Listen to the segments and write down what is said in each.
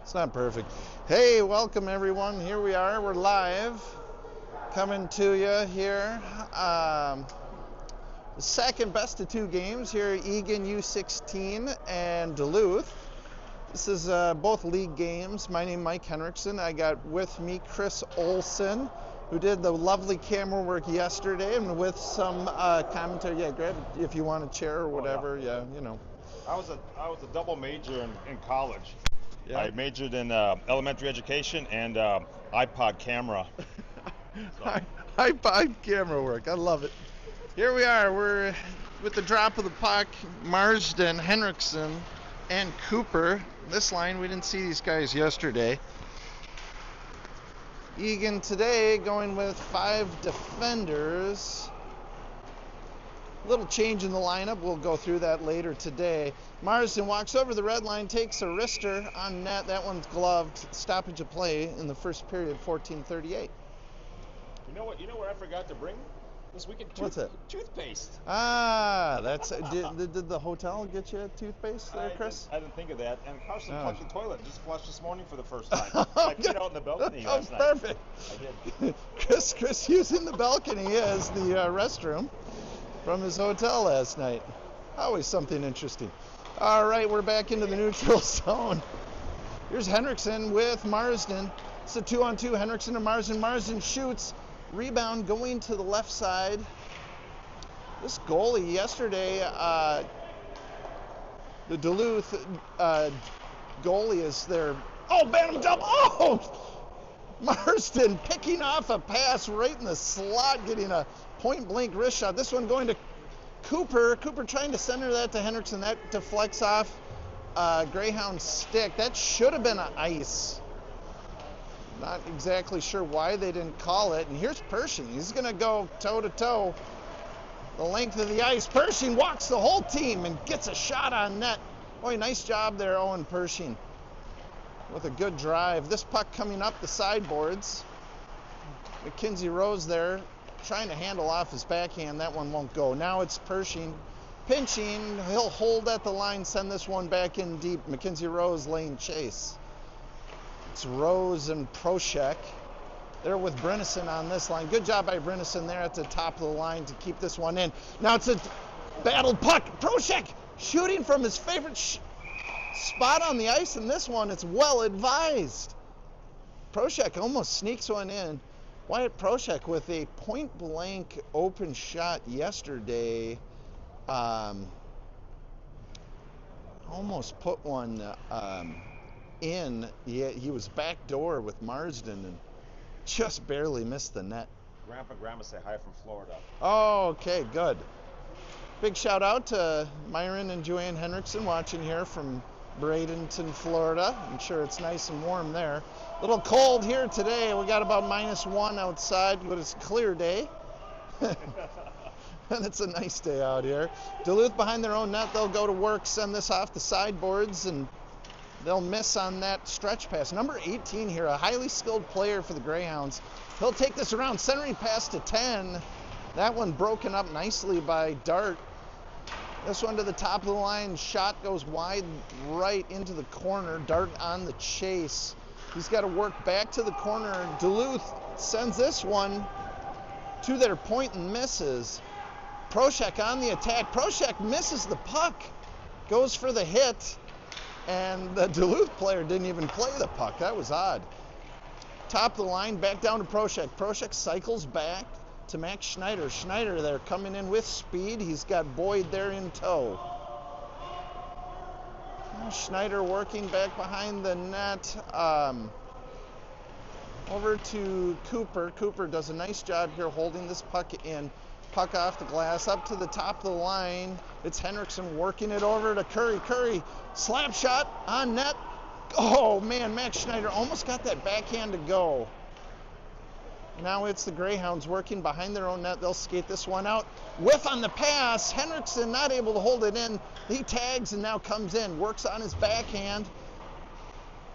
It's not perfect. Hey, welcome everyone. Here we are. We're live, coming to you here. The second best of two games here at Eagan U16 and Duluth. This is both league games. My name is Mike Henriksen. I got with me Chris Olson, who did the lovely camera work yesterday, and with some commentary. Yeah, grab if you want a chair or whatever. Yeah, you know. I was a double major in college. Yeah. I majored in elementary education and iPod camera. iPod camera work. I love it. Here we are. We're with the drop of the puck. Marsden, Henriksen, and Cooper. This line, we didn't see these guys yesterday. Eagan today going with 5 defenders. Little change in the lineup. We'll go through that later today. Marsden walks over the red line, takes a wrister on net. That one's gloved. Stoppage of play in the first period, 14:38. You know what I forgot to bring this weekend? What's that? Toothpaste. That's did the hotel get you toothpaste there, Chris? I didn't think of that. And Carson flushed the toilet. Just flushed this morning for the first time. I peed out in the balcony last night. Perfect. I did. Chris using the balcony as the restroom from his hotel last night. Always something interesting. All right, we're back into the neutral zone. Here's Henriksen with Marsden. It's a 2-on-2, Henriksen and Marsden. Marsden shoots, rebound going to the left side. This goalie yesterday, the Duluth goalie is there. Oh, Bantam double. Oh! Marsden picking off a pass right in the slot, getting a point-blank wrist shot. This one going to Cooper. Cooper trying to center that to Henriksen. That deflects off Greyhound's stick. That should have been an ice. Not exactly sure why they didn't call it. And here's Pershing. He's going to go toe-to-toe the length of the ice. Pershing walks the whole team and gets a shot on net. Boy, nice job there, Owen Pershing, with a good drive. This puck coming up the sideboards. Mackenzie Rose there trying to handle off his backhand. That one won't go. Now it's Pershing pinching. He'll hold at the line, send this one back in deep. Mackenzie Rose laying chase. It's Rose and Proshek. They're with Brennison on this line. Good job by Brennison there at the top of the line to keep this one in. Now it's a battled puck. Proshek shooting from his favorite spot on the ice, and this one, it's well advised. Proshek almost sneaks one in. Wyatt Proshek with a point-blank open shot yesterday. Almost put one in. He was backdoor with Marsden and just barely missed the net. Grandpa and Grandma say hi from Florida. Oh, okay, good. Big shout out to Myron and Joanne Henriksen watching here from Bradenton, Florida. I'm sure it's nice and warm there. A little cold here today. We got about -1 outside, but it's a clear day. And it's a nice day out here. Duluth behind their own net. They'll go to work, send this off the sideboards, and they'll miss on that stretch pass. Number 18 here, a highly skilled player for the Greyhounds. He'll take this around, centering pass to 10. That one broken up nicely by Dart. This one to the top of the line. Shot goes wide right into the corner. Dart on the chase. He's got to work back to the corner. Duluth sends this one to their point and misses. Proshek on the attack. Proshek misses the puck. Goes for the hit. And the Duluth player didn't even play the puck. That was odd. Top of the line, back down to Proshek. Proshek cycles back to Max Schneider. Schneider there coming in with speed. He's got Boyd there in tow. Schneider working back behind the net. Over to Cooper. Cooper does a nice job here holding this puck in. Puck off the glass, up to the top of the line. It's Henriksen working it over to Curry. Curry, slap shot on net. Oh man, Max Schneider almost got that backhand to go. Now it's the Greyhounds working behind their own net. They'll skate this one out. Whiff on the pass. Henriksen not able to hold it in. He tags and now comes in. Works on his backhand.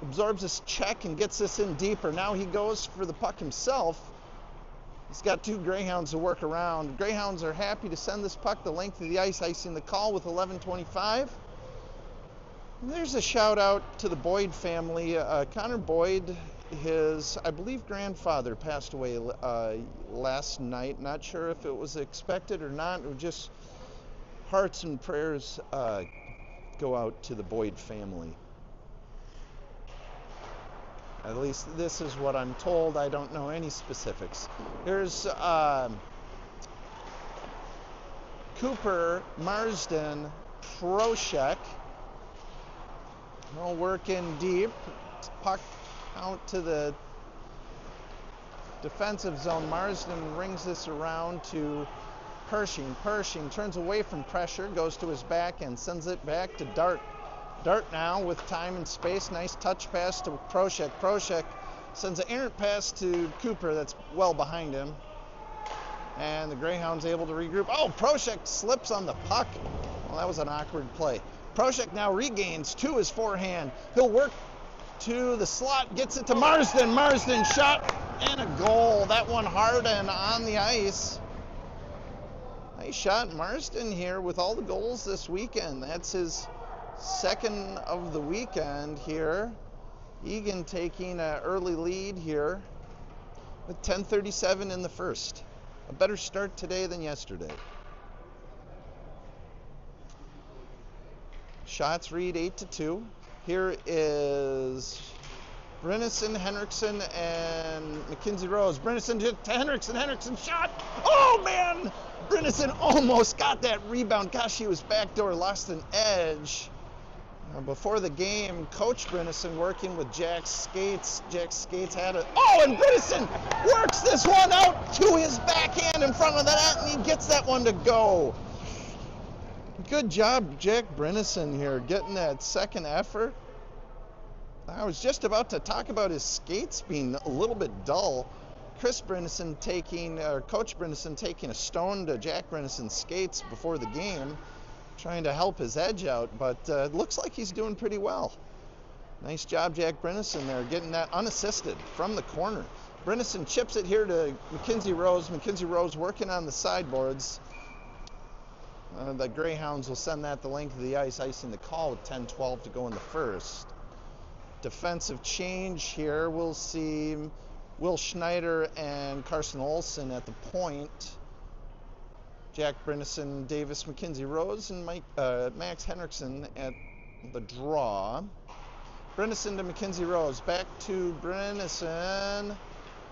Absorbs his check and gets this in deeper. Now he goes for the puck himself. He's got 2 Greyhounds to work around. Greyhounds are happy to send this puck the length of the ice, icing the call with 11:25. There's a shout out to the Boyd family. Connor Boyd, his, I believe, grandfather passed away last night. Not sure if it was expected or not. It was just hearts and prayers go out to the Boyd family. At least this is what I'm told. I don't know any specifics. Here's Cooper, Marsden, Proshek. No working deep. Puck out to the defensive zone. Marsden rings this around to Pershing. Pershing turns away from pressure, goes to his back and sends it back to Dart. Dart now with time and space. Nice touch pass to Proshek. Proshek sends an errant pass to Cooper that's well behind him. And the Greyhounds able to regroup. Oh, Proshek slips on the puck. Well, that was an awkward play. Proshek now regains to his forehand. He'll work to the slot, gets it to Marsden. Marsden shot and a goal. That one hard and on the ice. Nice shot, Marsden here with all the goals this weekend. That's his second of the weekend here. Eagan taking an early lead here with 10:37 in the first. A better start today than yesterday. Shots read 8-2. Here is Brynison, Henriksen, and Mackenzie Rose. Brynison to Henriksen. Henriksen shot. Oh, man! Brynison almost got that rebound. Gosh, he was backdoor, lost an edge. Before the game, Coach Brynison working with Jack Skates. Jack Skates had it. Oh, and Brynison works this one out to his backhand in front of the net, and he gets that one to go. Good job, Jack Brynison here, getting that second effort. I was just about to talk about his skates being a little bit dull. Coach Brynison taking a stone to Jack Brynison's skates before the game, trying to help his edge out, but it looks like he's doing pretty well. Nice job, Jack Brynison there, getting that unassisted from the corner. Brynison chips it here to Mackenzie Rose. Mackenzie Rose working on the sideboards. The Greyhounds will send that the length of the ice, icing the call with 10:12 to go in the first. Defensive change here. We'll see Will Schneider and Carson Olsen at the point. Jack Brynison, Davis, Mackenzie Rose, and Max Henriksen at the draw. Brynison to Mackenzie Rose. Back to Brynison.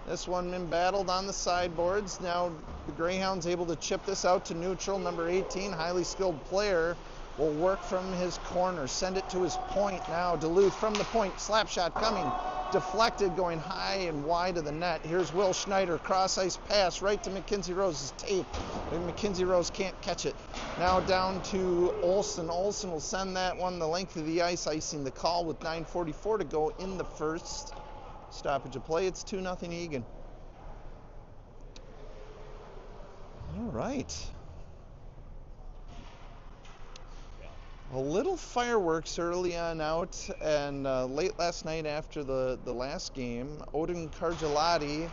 This one been battled on the sideboards. Now the Greyhounds able to chip this out to neutral. Number 18, highly skilled player, will work from his corner. Send it to his point now. Duluth from the point. Slap shot coming. Deflected, going high and wide of the net. Here's Will Schneider. Cross ice pass right to Mackenzie Rose's tape. And Mackenzie Rose can't catch it. Now down to Olsen. Olsen will send that one the length of the ice, icing the call with 9:44 to go in the first. Stoppage of play. It's 2-0 Eagan. All right. A little fireworks early on out, and late last night after the last game, Odin Cargelati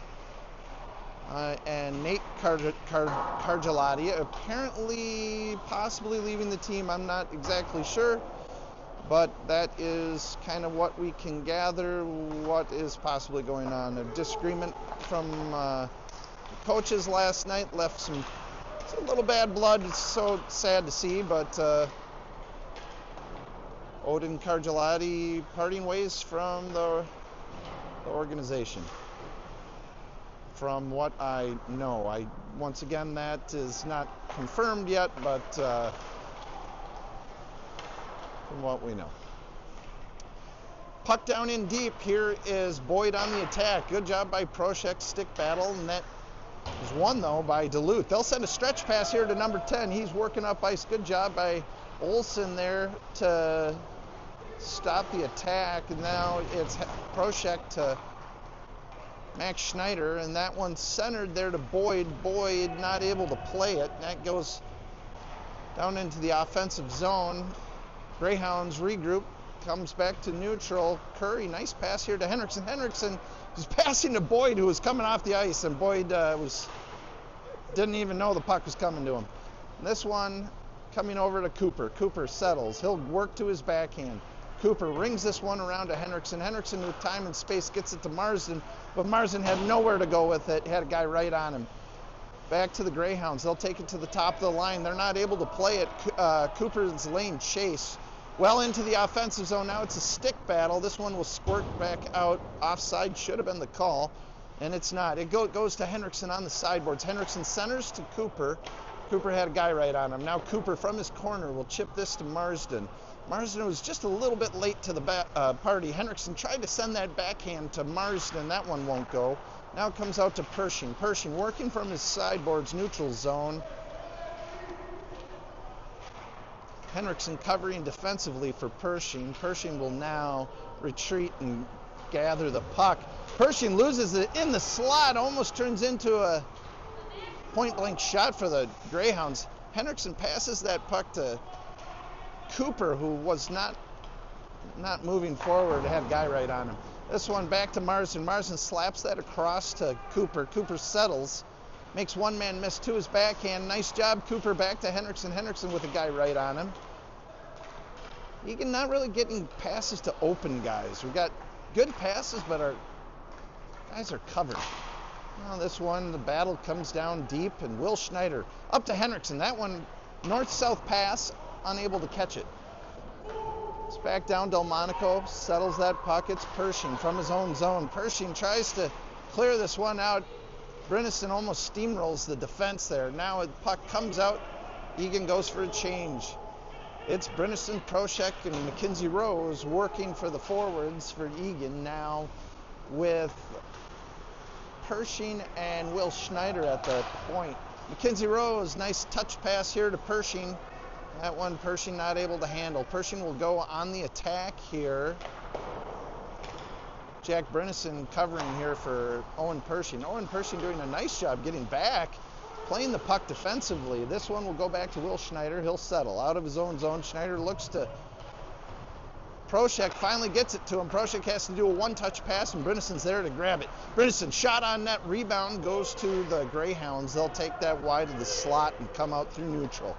and Nate Cargelati apparently possibly leaving the team. I'm not exactly sure, but that is kind of what we can gather, what is possibly going on. A disagreement from coaches last night left it's a little bad blood. It's so sad to see, but Odin Cargelati parting ways from the organization. From what I know, once again, that is not confirmed yet, but from what we know. Puck down in deep. Here is Boyd on the attack. Good job by Proshek, stick battle, and that was won though by Duluth. They'll send a stretch pass here to number 10. He's working up ice. Good job by Olsen there to stop the attack, and now it's Proshek to Max Schneider, and that one's centered there to Boyd. Boyd not able to play it. That goes down into the offensive zone. Greyhounds regroup, comes back to neutral. Curry, nice pass here to Henriksen. Henriksen is passing to Boyd, who was coming off the ice, and Boyd didn't even know the puck was coming to him. And this one coming over to Cooper. Cooper settles. He'll work to his backhand. Cooper rings this one around to Henriksen. Henriksen with time and space gets it to Marsden, but Marsden had nowhere to go with it. Had a guy right on him. Back to the Greyhounds. They'll take it to the top of the line. They're not able to play it. Cooper's lane chase well into the offensive zone. Now it's a stick battle. This one will squirt back out. Offside should have been the call, and it's not. It goes to Henriksen on the sideboards. Henriksen centers to Cooper. Cooper had a guy right on him. Now Cooper from his corner will chip this to Marsden. Marsden was just a little bit late to the party. Henriksen tried to send that backhand to Marsden. That one won't go. Now it comes out to Pershing. Pershing working from his sideboards, neutral zone. Henriksen covering defensively for Pershing. Pershing will now retreat and gather the puck. Pershing loses it in the slot, almost turns into a point-blank shot for the Greyhounds. Henriksen passes that puck to Cooper, who was not moving forward, had a guy right on him. This one back to Marsden. Marsden slaps that across to Cooper. Cooper settles, makes one man miss to his backhand. Nice job, Cooper. Back to Henriksen. Henriksen with a guy right on him. Eagan not really getting passes to open guys. We got good passes, but our guys are covered. Now this one, the battle comes down deep, and Will Schneider up to Henriksen. That one, north-south pass, unable to catch it. It's back down. Delmonico settles that puck. It's Pershing from his own zone. Pershing tries to clear this one out. Brynison almost steamrolls the defense there. Now the puck comes out. Eagan goes for a change. It's Brynison, Proshek, and Mackenzie Rose working for the forwards for Eagan now with Pershing and Will Schneider at the point. Mackenzie Rose, nice touch pass here to Pershing. That one Pershing not able to handle. Pershing will go on the attack here. Jack Brynison covering here for Owen Pershing. Owen Pershing doing a nice job getting back, playing the puck defensively. This one will go back to Will Schneider. He'll settle out of his own zone. Schneider looks to Proshek, finally gets it to him. Proshek has to do a one-touch pass, and Brynison's there to grab it. Brynison shot on net, rebound goes to the Greyhounds. They'll take that wide of the slot and come out through neutral.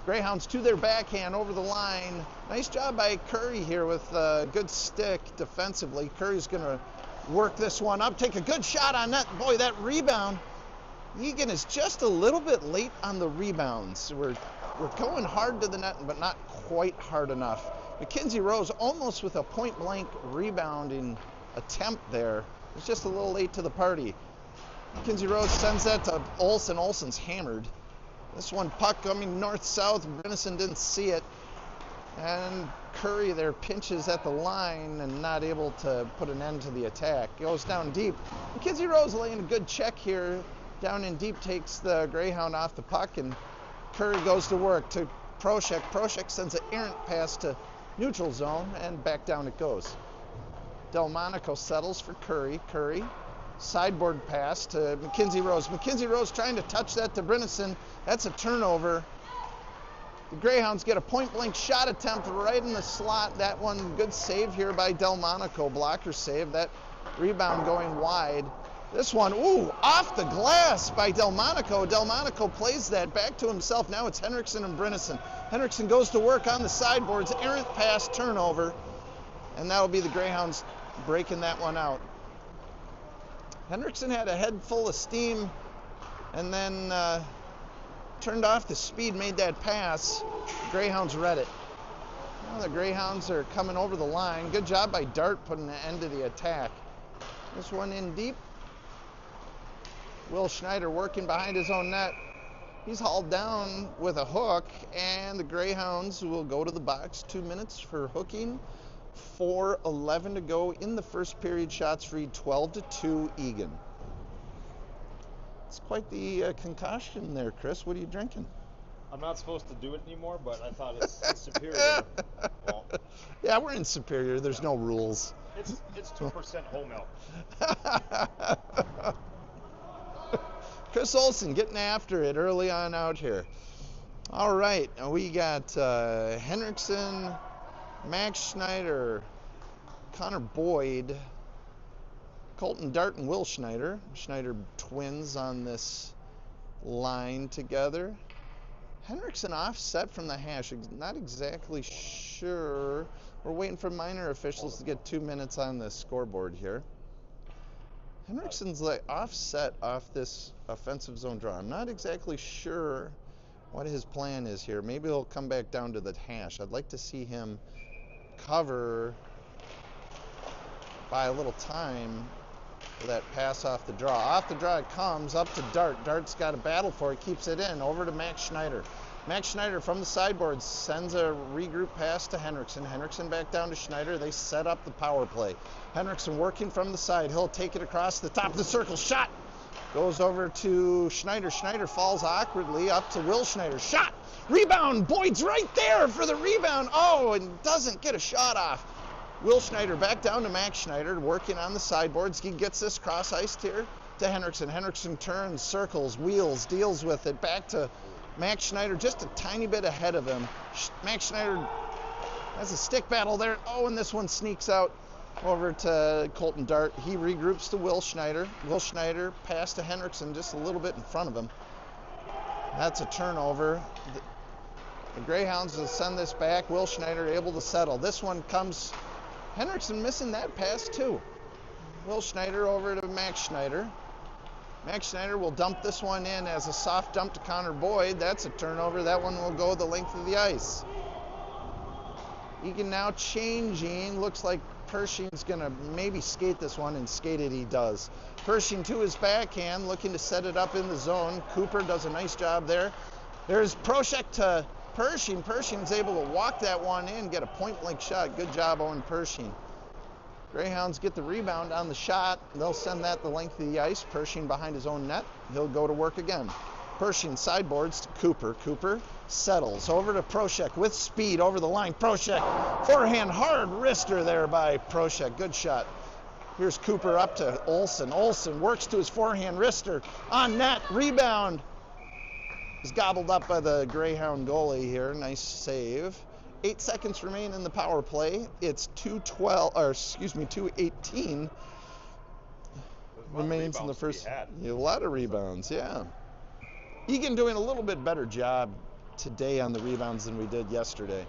Greyhounds to their backhand over the line. Nice job by Curry here with a good stick defensively. Curry's going to work this one up, take a good shot on net. Boy, that rebound. Eagan is just a little bit late on the rebounds. We're going hard to the net, but not quite hard enough. Mackenzie Rose almost with a point-blank rebounding attempt there. It's just a little late to the party. Mackenzie Rose sends that to Olsen. Olsen's hammered. This one puck coming north-south. Brynison didn't see it. And Curry there pinches at the line and not able to put an end to the attack. Goes down deep. Mackenzie Rose laying a good check here. Down in deep takes the Greyhound off the puck, and Curry goes to work to Proshek. Proshek sends an errant pass to neutral zone, and back down it goes. Delmonico settles for Curry. Curry, sideboard pass to Mackenzie Rose. Mackenzie Rose trying to touch that to Brynison. That's a turnover. The Greyhounds get a point-blank shot attempt right in the slot. That one, good save here by Delmonico. Blocker save. That rebound going wide. This one, ooh, off the glass by Delmonico. Delmonico plays that back to himself. Now it's Henriksen and Brynison. Henriksen goes to work on the sideboards. Errant pass, turnover. And that'll be the Greyhounds breaking that one out. Henriksen had a head full of steam and then turned off the speed, made that pass. The Greyhounds read it. Now the Greyhounds are coming over the line. Good job by Dart putting an end to the attack. This one in deep. Will Schneider working behind his own net. He's hauled down with a hook, and the Greyhounds will go to the box. 2 minutes for hooking. 4:11 to go in the first period. Shots read 12-2 Eagan. It's quite the concoction there, Chris. What are you drinking? I'm not supposed to do it anymore, but I thought it's Superior. Well, yeah, we're in Superior. There's no rules. It's 2% whole milk. Chris Olsen getting after it early on out here. All right, we got Henriksen, Max Schneider, Connor Boyd, Colton Dart, and Will Schneider. Schneider twins on this line together. Henriksen offset from the hash. Not exactly sure We're waiting for minor officials to get 2 minutes on the scoreboard here. Henriksen's like offset off this offensive zone draw. I'm not exactly sure what his plan is here. Maybe he'll come back down to the hash. I'd like to see him cover by a little time for that pass off the draw. Off the draw it comes, up to Dart. Dart's got a battle for it, keeps it in, over to Max Schneider. Max Schneider from the sideboard sends a regroup pass to Henriksen. Henriksen back down to Schneider. They set up the power play. Henriksen working from the side. He'll take it across the top of the circle. Shot! Goes over to Schneider. Schneider falls awkwardly up to Will Schneider. Shot! Rebound! Boyd's right there for the rebound. Oh, and doesn't get a shot off. Will Schneider back down to Max Schneider, working on the sideboards. He gets this cross iced here to Henriksen. Henriksen turns, circles, wheels, deals with it. Back to Max Schneider, just a tiny bit ahead of him. Max Schneider has a stick battle there. Oh, and this one sneaks out over to Colton Dart. He regroups to Will Schneider. Will Schneider pass to Henriksen just a little bit in front of him. That's a turnover. The Greyhounds will send this back. Will Schneider able to settle. This one comes, Henriksen missing that pass too. Will Schneider over to Max Schneider. Max Schneider will dump this one in as a soft dump to Connor Boyd. That's a turnover. That one will go the length of the ice. Eagan now changing. Looks like Pershing's going to maybe skate this one, and skate it he does. Pershing to his backhand, looking to set it up in the zone. Cooper does a nice job there. There's Proshek to Pershing. Pershing's able to walk that one in, get a point-blank shot. Good job, Owen Pershing. Greyhounds get the rebound on the shot. They'll send that the length of the ice. Pershing behind his own net. He'll go to work again. Pershing sideboards to Cooper. Cooper settles over to Proshek with speed over the line. Proshek, forehand hard wrister there by Proshek. Good shot. Here's Cooper up to Olsen. Olsen works to his forehand wrister. On net, rebound. Is gobbled up by the Greyhound goalie here. Nice save. 8 seconds remain in the power play. It's 2:18 remains in the first. A lot of rebounds, yeah. Eagan doing a little bit better job today on the rebounds than we did yesterday.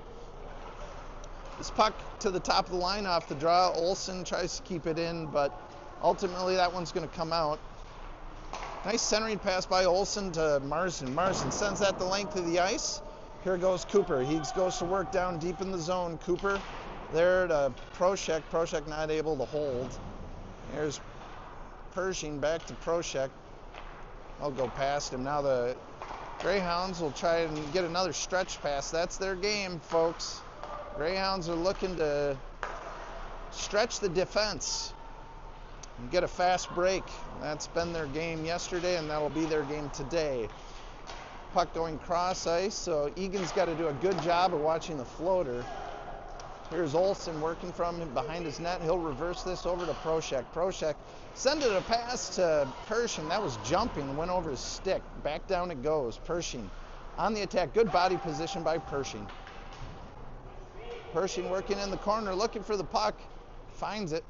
This puck to the top of the line off the draw. Olsen tries to keep it in, but ultimately that one's going to come out. Nice centering pass by Olsen to Marsden. Marsden sends that the length of the ice. Here goes Cooper. He goes to work down deep in the zone. Cooper there to Proshek. Proshek not able to hold. Here's Pershing back to Proshek. I'll go past him. Now the Greyhounds will try and get another stretch pass. That's their game, folks. Greyhounds are looking to stretch the defense and get a fast break. That's been their game yesterday, and that'll be their game today. Puck going cross ice, so Egan's got to do a good job of watching the floater. Here's Olsen working from behind his net. He'll reverse this over to Proshek. Proshek send it a pass to Pershing. That was jumping, went over his stick. Back down it goes. Pershing on the attack. Good body position by Pershing. Pershing working in the corner, looking for the puck. Finds it.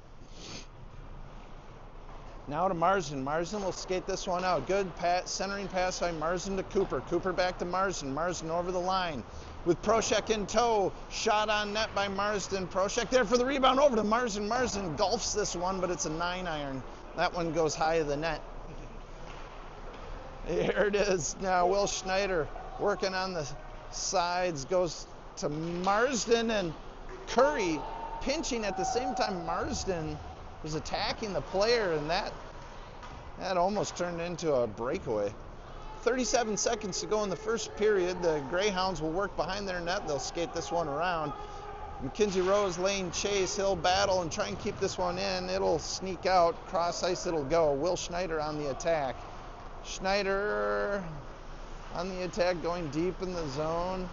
Now to Marsden. Marsden will skate this one out. Good centering pass by Marsden to Cooper. Cooper back to Marsden. Marsden over the line with Proshek in tow. Shot on net by Marsden. Proshek there for the rebound over to Marsden. Marsden golfs this one, but it's a 9-iron. That one goes high of the net. Here it is. Now Will Schneider working on the sides. Goes to Marsden, and Curry pinching at the same time. Marsden was attacking the player, and that almost turned into a breakaway. 37 seconds to go in the first period. The Greyhounds will work behind their net. They'll skate this one around. Mackenzie Rose laying chase. He'll battle and try and keep this one in. It'll sneak out. Cross ice it'll go. Will Schneider on the attack. Schneider on the attack, going deep in the zone.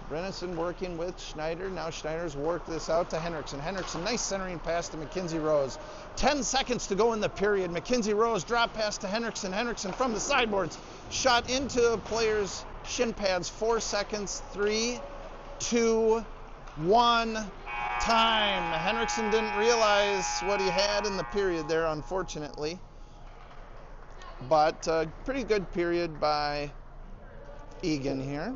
Brennison working with Schneider. Now Schneider's worked this out to Henriksen. Henriksen, nice centering pass to Mackenzie Rose. 10 seconds to go in the period. Mackenzie Rose drop pass to Henriksen. Henriksen from the sideboards. Shot into a player's shin pads. 4 seconds. 3, 2, 1. Time. Henriksen didn't realize what he had in the period there, unfortunately. But pretty good period by Eagan here.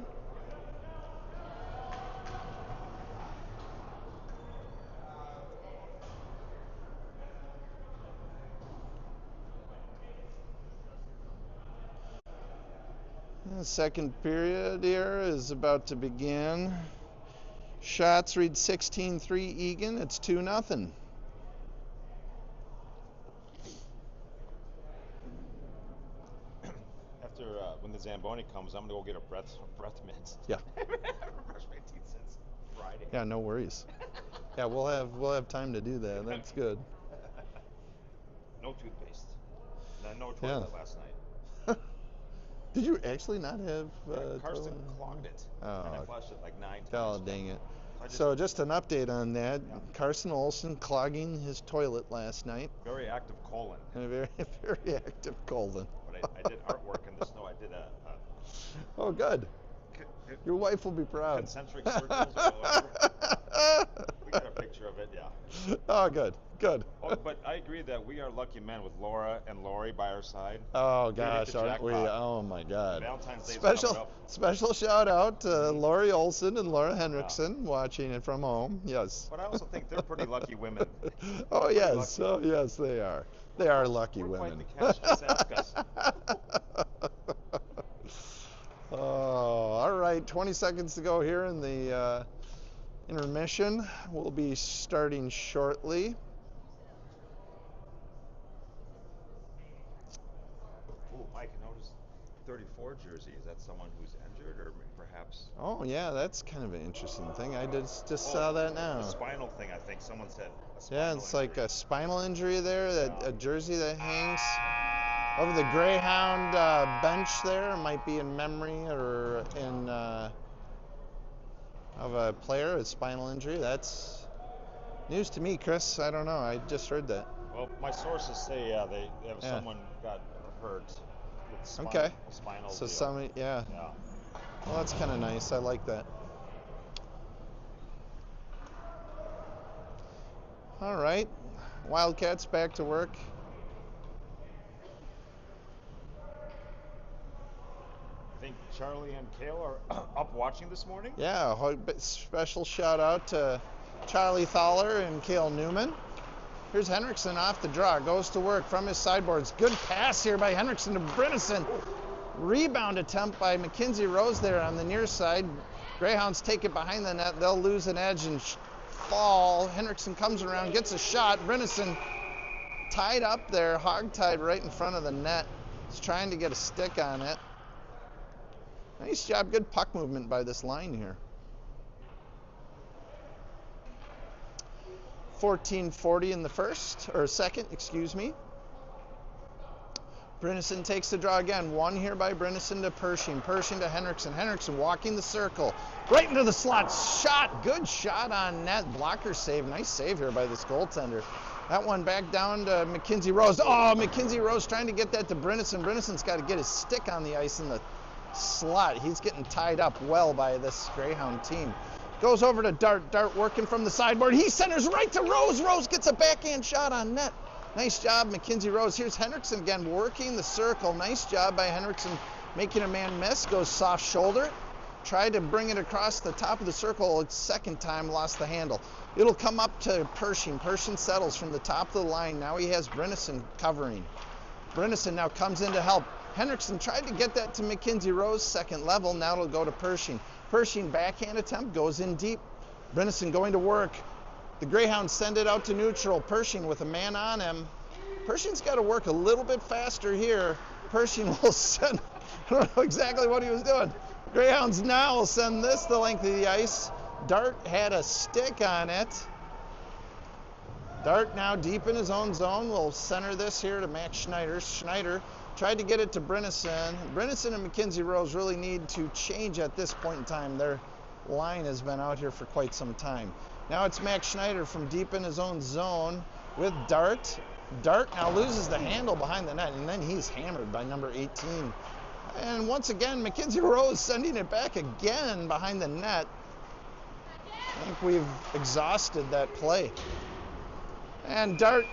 The second period here is about to begin. Shots read 16-3 Eagan. It's 2-0. After when the Zamboni comes, I'm gonna go get a breath mint. Yeah. I haven't brushed my teeth since Friday. Yeah, no worries. Yeah, we'll have time to do that. That's good. No toothpaste. No toilet last night. Did you actually not have Karsten toilet? clogged it. Oh. And I flushed it like 9 times. Oh, dang it. So just an update on that. Yeah. Carson Olsen clogging his toilet last night. Very active colon. And a very, very active colon. But I did artwork in the snow. I did a oh, good. Your wife will be proud. Concentric circles or whatever. We got a picture of it, yeah. Oh, good. Good. Oh, but I agree that we are lucky men with Laura and Lori by our side. Oh gosh, aren't we? Oh my God. Valentine's Day special shout out to Lori Olson and Laura Henriksen watching it from home. Yes. But I also think they're pretty lucky women. Oh yes. Lucky. Oh yes, they are. They are lucky women. Quite the catch. Just ask us. Oh, all right. 20 seconds to go here in the intermission. We'll be starting shortly. Oh, Mike, notice 34 jersey. Is that someone who's injured or perhaps? Oh, yeah, that's kind of an interesting thing. I just saw that now. A spinal thing, I think. Someone said. Yeah, it's injury. Like a spinal injury there, a jersey that hangs over the Greyhound bench there. It might be in memory or in of a player with spinal injury. That's news to me, Chris. I don't know. I just heard that. Well, my sources say they have someone got hurt with spinal So deal. somebody, yeah. Well, that's kind of nice. I like that. All right, Wildcats back to work. I think Charlie and Kale are up watching this morning. Yeah, special shout out to Charlie Thaler and Kale Newman. Here's Henriksen off the draw, goes to work from his sideboards. Good pass here by Henriksen to Brynison. Rebound attempt by Mackenzie Rose there on the near side. Greyhounds take it behind the net. They'll lose an edge and fall. Henriksen comes around, gets a shot. Brynison tied up there, hog-tied right in front of the net. He's trying to get a stick on it. Nice job, good puck movement by this line here. 14:40 in the second, excuse me. Brynison takes the draw again. One here by Brynison to Pershing. Pershing to Henriksen. Henriksen walking the circle. Right into the slot. Shot. Good shot on net. Blocker save. Nice save here by this goaltender. That one back down to Mackenzie Rose. Oh, Mackenzie Rose trying to get that to Brynison. Brynison's got to get his stick on the ice in the slot. He's getting tied up well by this Greyhound team. Goes over to Dart. Dart working from the sideboard. He centers right to Rose. Rose gets a backhand shot on net. Nice job, Mackenzie Rose. Here's Henriksen again, working the circle. Nice job by Henriksen, making a man miss. Goes soft shoulder. Tried to bring it across the top of the circle a second time, lost the handle. It'll come up to Pershing. Pershing settles from the top of the line. Now he has Brynison covering. Brynison now comes in to help. Henriksen tried to get that to Mackenzie Rose, second level. Now it'll go to Pershing. Pershing backhand attempt, goes in deep. Brynison going to work. The Greyhounds send it out to neutral. Pershing with a man on him. Pershing's got to work a little bit faster here. Pershing will send, I don't know exactly what he was doing. Greyhounds now will send this the length of the ice. Dart had a stick on it. Dart now deep in his own zone. Will center this here to Max Schneider. Schneider tried to get it to Brynison. Brynison and Mackenzie Rose really need to change at this point in time. Their line has been out here for quite some time. Now it's Max Schneider from deep in his own zone with Dart. Dart now loses the handle behind the net, and then he's hammered by number 18. And once again, Mackenzie Rose sending it back again behind the net. I think we've exhausted that play. And Dart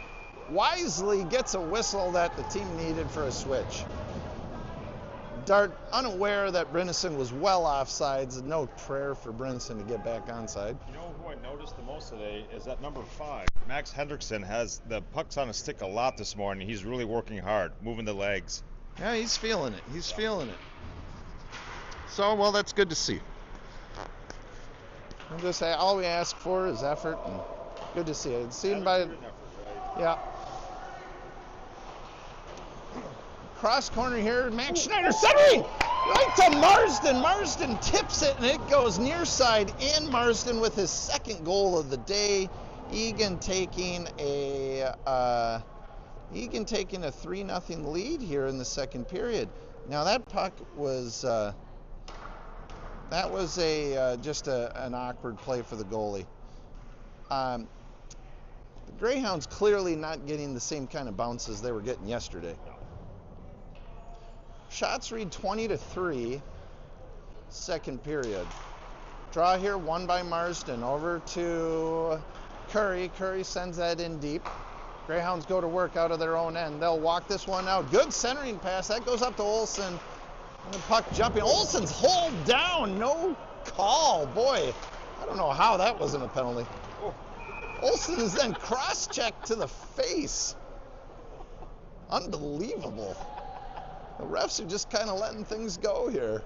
wisely gets a whistle that the team needed for a switch. Dart, unaware that Brynison was well offsides, no prayer for Brynison to get back onside. You know who I noticed the most today is that number 5. Max Hendrickson has the pucks on his stick a lot this morning. He's really working hard, moving the legs. Yeah, he's feeling it. He's feeling it. So, well, that's good to see. We'll just say all we ask for is effort, and good to see it. Seen by, yeah. Cross corner here, Max Schneider centering right to Marsden. Marsden tips it, and it goes near side in. Marsden with his second goal of the day. Eagan taking a 3-0 lead here in the second period. Now that puck was just an awkward play for the goalie. The Greyhounds clearly not getting the same kind of bounces they were getting yesterday. Shots read 20-3, second period. Draw here, won by Marsden. Over to Curry. Curry sends that in deep. Greyhounds go to work out of their own end. They'll walk this one out. Good centering pass. That goes up to Olsen. And the puck jumping. Olsen's hold down. No call. Boy, I don't know how that wasn't a penalty. Olsen is then cross-checked to the face. Unbelievable. The refs are just kind of letting things go here.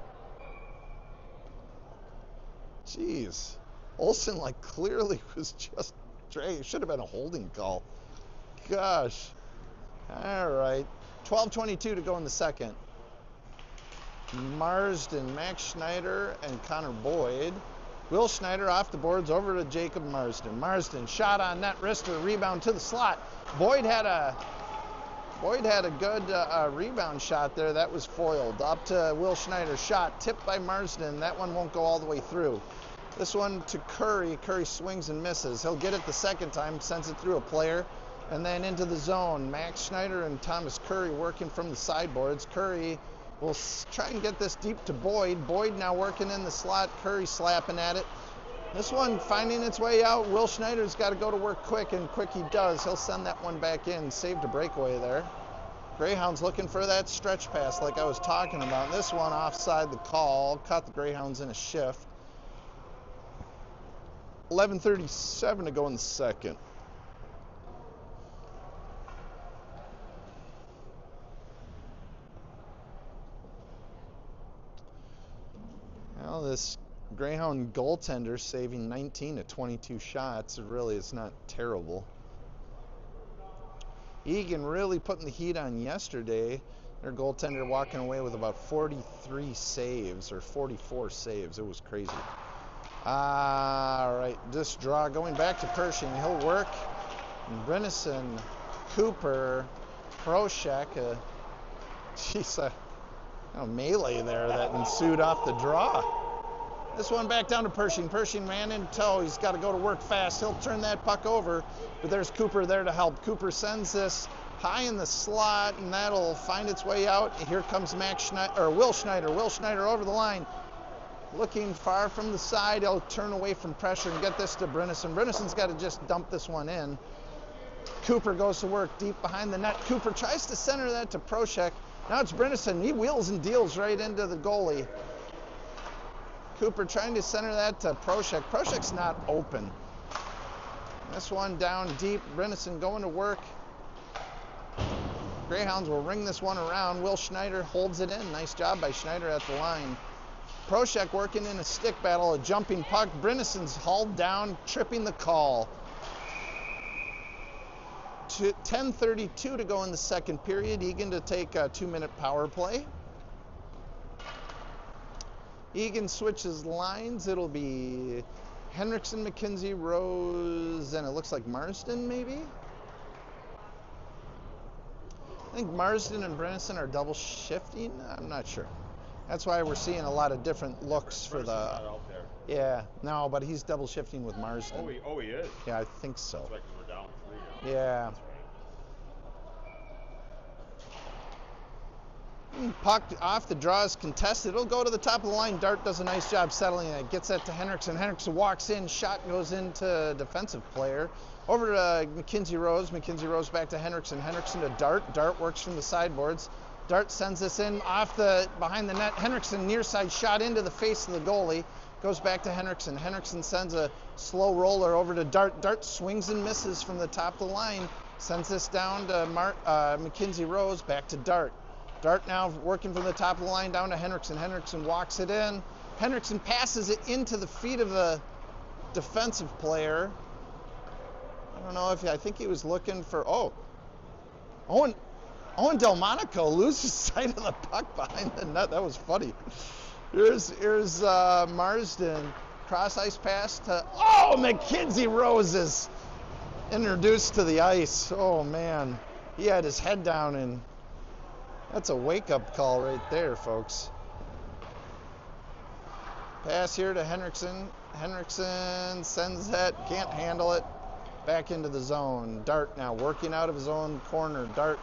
Jeez. Olsen, like, clearly was just it should have been a holding call. Gosh. All right. 12:22 to go in the second. Marsden, Max Schneider, and Connor Boyd. Will Schneider off the boards over to Jacob Marsden. Marsden shot on net, wrister, rebound to the slot. Boyd had a good rebound shot there. That was foiled. Up to Will Schneider. Shot tipped by Marsden. That one won't go all the way through. This one to Curry. Curry swings and misses. He'll get it the second time, sends it through a player, and then into the zone. Max Schneider and Thomas Curry working from the sideboards. Curry will try and get this deep to Boyd. Boyd now working in the slot. Curry slapping at it. This one finding its way out. Will Schneider's got to go to work quick, and quick he does. He'll send that one back in. Saved a breakaway there. Greyhounds looking for that stretch pass like I was talking about. This one offside the call. Caught the Greyhounds in a shift. 11:37 to go in the second. Well, this Greyhound goaltender saving 19 to 22 shots. Really, it's not terrible. Eagan really putting the heat on yesterday. Their goaltender walking away with about 43 saves or 44 saves. It was crazy. All right, this draw going back to Pershing. He'll work. Brennison, Cooper, Proshek. A melee there that ensued off the draw. This one back down to Pershing. Pershing man in tow. He's got to go to work fast. He'll turn that puck over, but there's Cooper there to help. Cooper sends this high in the slot, and that'll find its way out. Here comes Will Schneider. Will Schneider over the line. Looking far from the side. He'll turn away from pressure and get this to Brennison. Brennison's got to just dump this one in. Cooper goes to work deep behind the net. Cooper tries to center that to Proshek. Now it's Brennison. He wheels and deals right into the goalie. Cooper trying to center that to Proshek. Proshek's not open. This one down deep. Brennison going to work. Greyhounds will ring this one around. Will Schneider holds it in. Nice job by Schneider at the line. Proshek working in a stick battle, a jumping puck. Brennison's hauled down, tripping the call. 10:32 to go in the second period. Eagan to take a 2-minute power play. Eagan switches lines. It'll be Henriksen, McKenzie, Rose, and it looks like Marsden maybe? I think Marsden and Brennison are double shifting. I'm not sure. That's why we're seeing a lot of different looks for the. Not out there. Yeah, no, but he's double shifting with Marsden. Oh, he is. Yeah, I think so. That's right, 'cause we're down 3 now. Yeah. That's right. Puck off the draw is contested. It'll go to the top of the line. Dart does a nice job settling it. Gets that to Henriksen. Henriksen walks in. Shot goes into defensive player. Over to McKenzie Rose. McKenzie Rose back to Henriksen. Henriksen to Dart. Dart works from the sideboards. Dart sends this in behind the net. Henriksen near side shot into the face of the goalie. Goes back to Henriksen. Henriksen sends a slow roller over to Dart. Dart swings and misses from the top of the line. Sends this down to McKenzie Rose. Back to Dart. Dart now working from the top of the line down to Henriksen. Henriksen walks it in. Henriksen passes it into the feet of the defensive player. I don't know if I think he was looking for, Owen Delmonico loses sight of the puck behind the net. That was funny. Here's Marsden. Cross ice pass to, McKenzie Rose is introduced to the ice. Oh man, he had his head down, and that's a wake-up call right there, folks. Pass here to Henriksen. Henriksen sends that, can't handle it. Back into the zone. Dart now working out of his own corner. Dart,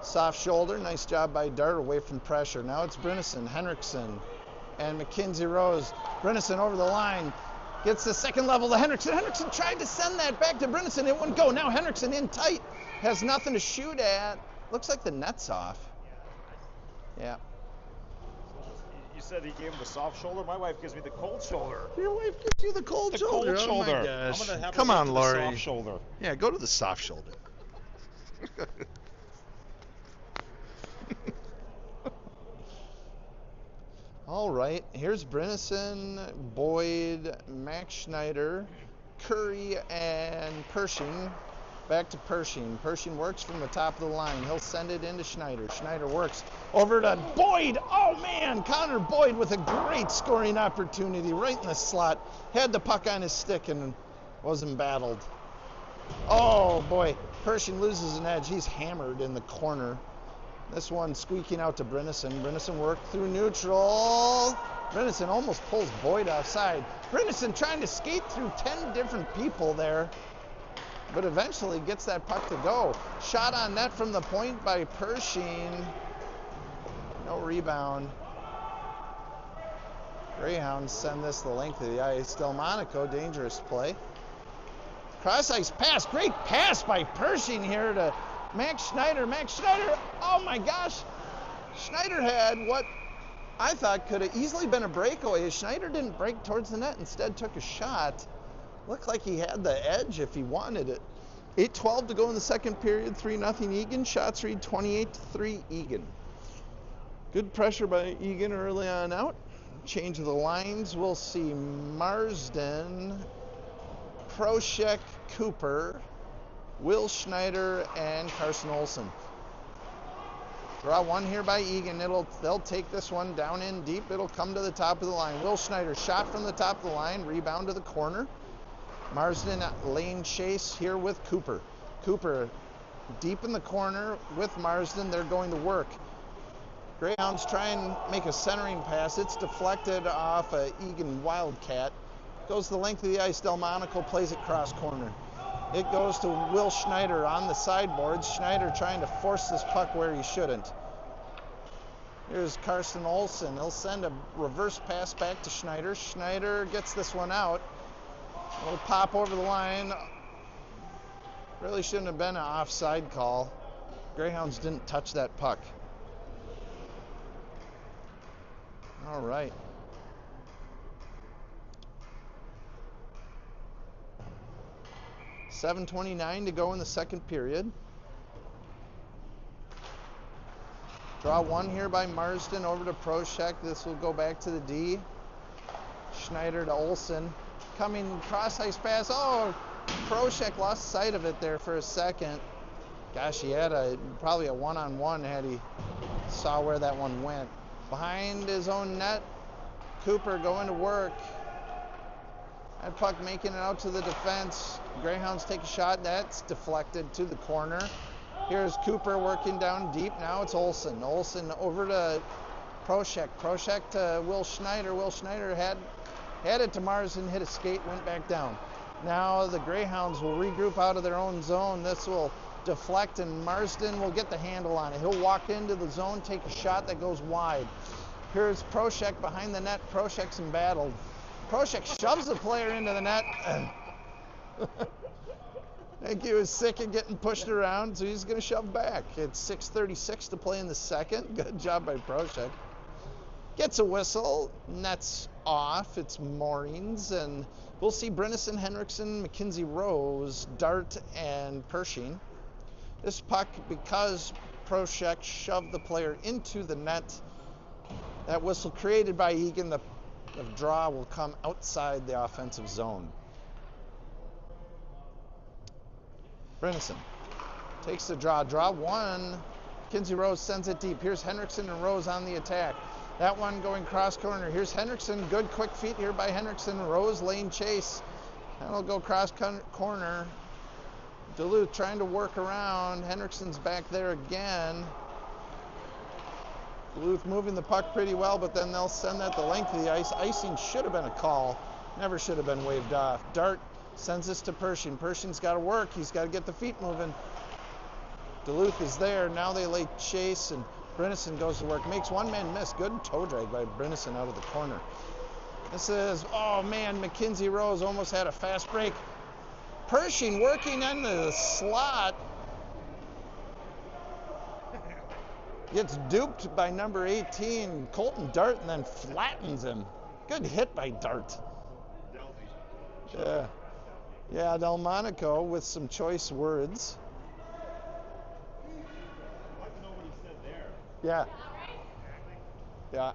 soft shoulder. Nice job by Dart, away from pressure. Now it's Brynäsen, Henriksen, and McKenzie Rose. Brynäsen over the line. Gets the second level to Henriksen. Henriksen tried to send that back to Brynäsen. It wouldn't go. Now Henriksen in tight. Has nothing to shoot at. Looks like the net's off. Yeah. You said he gave him the soft shoulder. My wife gives me the cold shoulder. Your wife gives you the cold shoulder. Cold shoulder. Oh my gosh. I'm gonna have Come on, the Lori. soft shoulder. Yeah, go to the soft shoulder. All right, here's Brynäsen, Boyd, Max Schneider, Curry, and Pershing. Back to Pershing. Pershing works from the top of the line. He'll send it into Schneider. Schneider works over to Boyd. Oh man, Connor Boyd with a great scoring opportunity right in the slot. Had the puck on his stick and was embattled. Oh boy, Pershing loses an edge. He's hammered in the corner. This one squeaking out to Brynäsen. Brynäsen worked through neutral. Brynäsen almost pulls Boyd offside. Brynäsen trying to skate through 10 different people there, but eventually gets that puck to go. Shot on net from the point by Pershing. No rebound. Greyhounds send this the length of the ice. Delmonico, dangerous play. Cross ice pass, great pass by Pershing here to Max Schneider. Max Schneider, oh my gosh. Schneider had what I thought could have easily been a breakaway. Schneider didn't break towards the net, instead took a shot. Looked like he had the edge if he wanted it. 8:12 to go in the second period, 3-0 Eagan. Shots read 28-3 Eagan. Good pressure by Eagan early on out. Change of the lines. We'll see Marsden, Proshek, Cooper, Will Schneider, and Carson Olsen. Draw one here by Eagan. They'll take this one down in deep. It'll come to the top of the line. Will Schneider shot from the top of the line. Rebound to the corner. Marsden lane chase here with Cooper. Cooper deep in the corner with Marsden. They're going to work. Greyhounds try and make a centering pass. It's deflected off a Eagan Wildcat. Goes the length of the ice. Delmonico plays it cross corner. It goes to Will Schneider on the sideboards. Schneider trying to force this puck where he shouldn't. Here's Carson Olsen. He'll send a reverse pass back to Schneider. Schneider gets this one out. It'll pop over the line. Really shouldn't have been an offside call. Greyhounds didn't touch that puck. All right. $7:29 to go in the second period. Draw one here by Marsden over to Proshek. This will go back to the D. Schneider to Olsen. Coming cross ice pass. Oh, Proshek lost sight of it there for a second. Gosh, he had probably a one-on-one had he saw where that one went. Behind his own net, Cooper going to work. That puck making it out to the defense. Greyhounds take a shot. That's deflected to the corner. Here's Cooper working down deep. Now it's Olsen. Olsen over to Proshek. Proshek to Will Schneider. Will Schneider had it to Marsden, hit a skate, went back down. Now the Greyhounds will regroup out of their own zone. This will deflect, and Marsden will get the handle on it. He'll walk into the zone, take a shot that goes wide. Here's Proshek behind the net. Proshek's embattled. Proshek shoves the player into the net. I think he was sick of getting pushed around, so he's going to shove back. It's 6:36 to play in the second. Good job by Proshek. Gets a whistle. Net's off. It's Moorings, and we'll see Brynäsen, Henriksen, McKenzie Rose, Dart, and Pershing. This puck, because Proshek shoved the player into the net. That whistle created by Eagan, the draw will come outside the offensive zone. Brennison takes the draw. Draw one. Mackenzie Rose sends it deep. Here's Henriksen and Rose on the attack. That one going cross corner. Here's Henriksen. Good quick feet here by Henriksen. Rose lane chase. That'll go cross corner. Duluth trying to work around. Henriksen's back there again. Duluth moving the puck pretty well, but then they'll send that the length of the ice. Icing should have been a call. Never should have been waved off. Dart sends this to Pershing. Pershing's got to work. He's got to get the feet moving. Duluth is there. Now they lay chase, and Brennison goes to work. Makes one man miss. Good toe drag by Brennison out of the corner. This is, oh man, Mackenzie Rose almost had a fast break. Pershing working into the slot. Gets duped by number 18, Colton Dart, and then flattens him. Good hit by Dart. Yeah, Delmonico with some choice words. I'd like to know what he said there. Yeah. Yeah.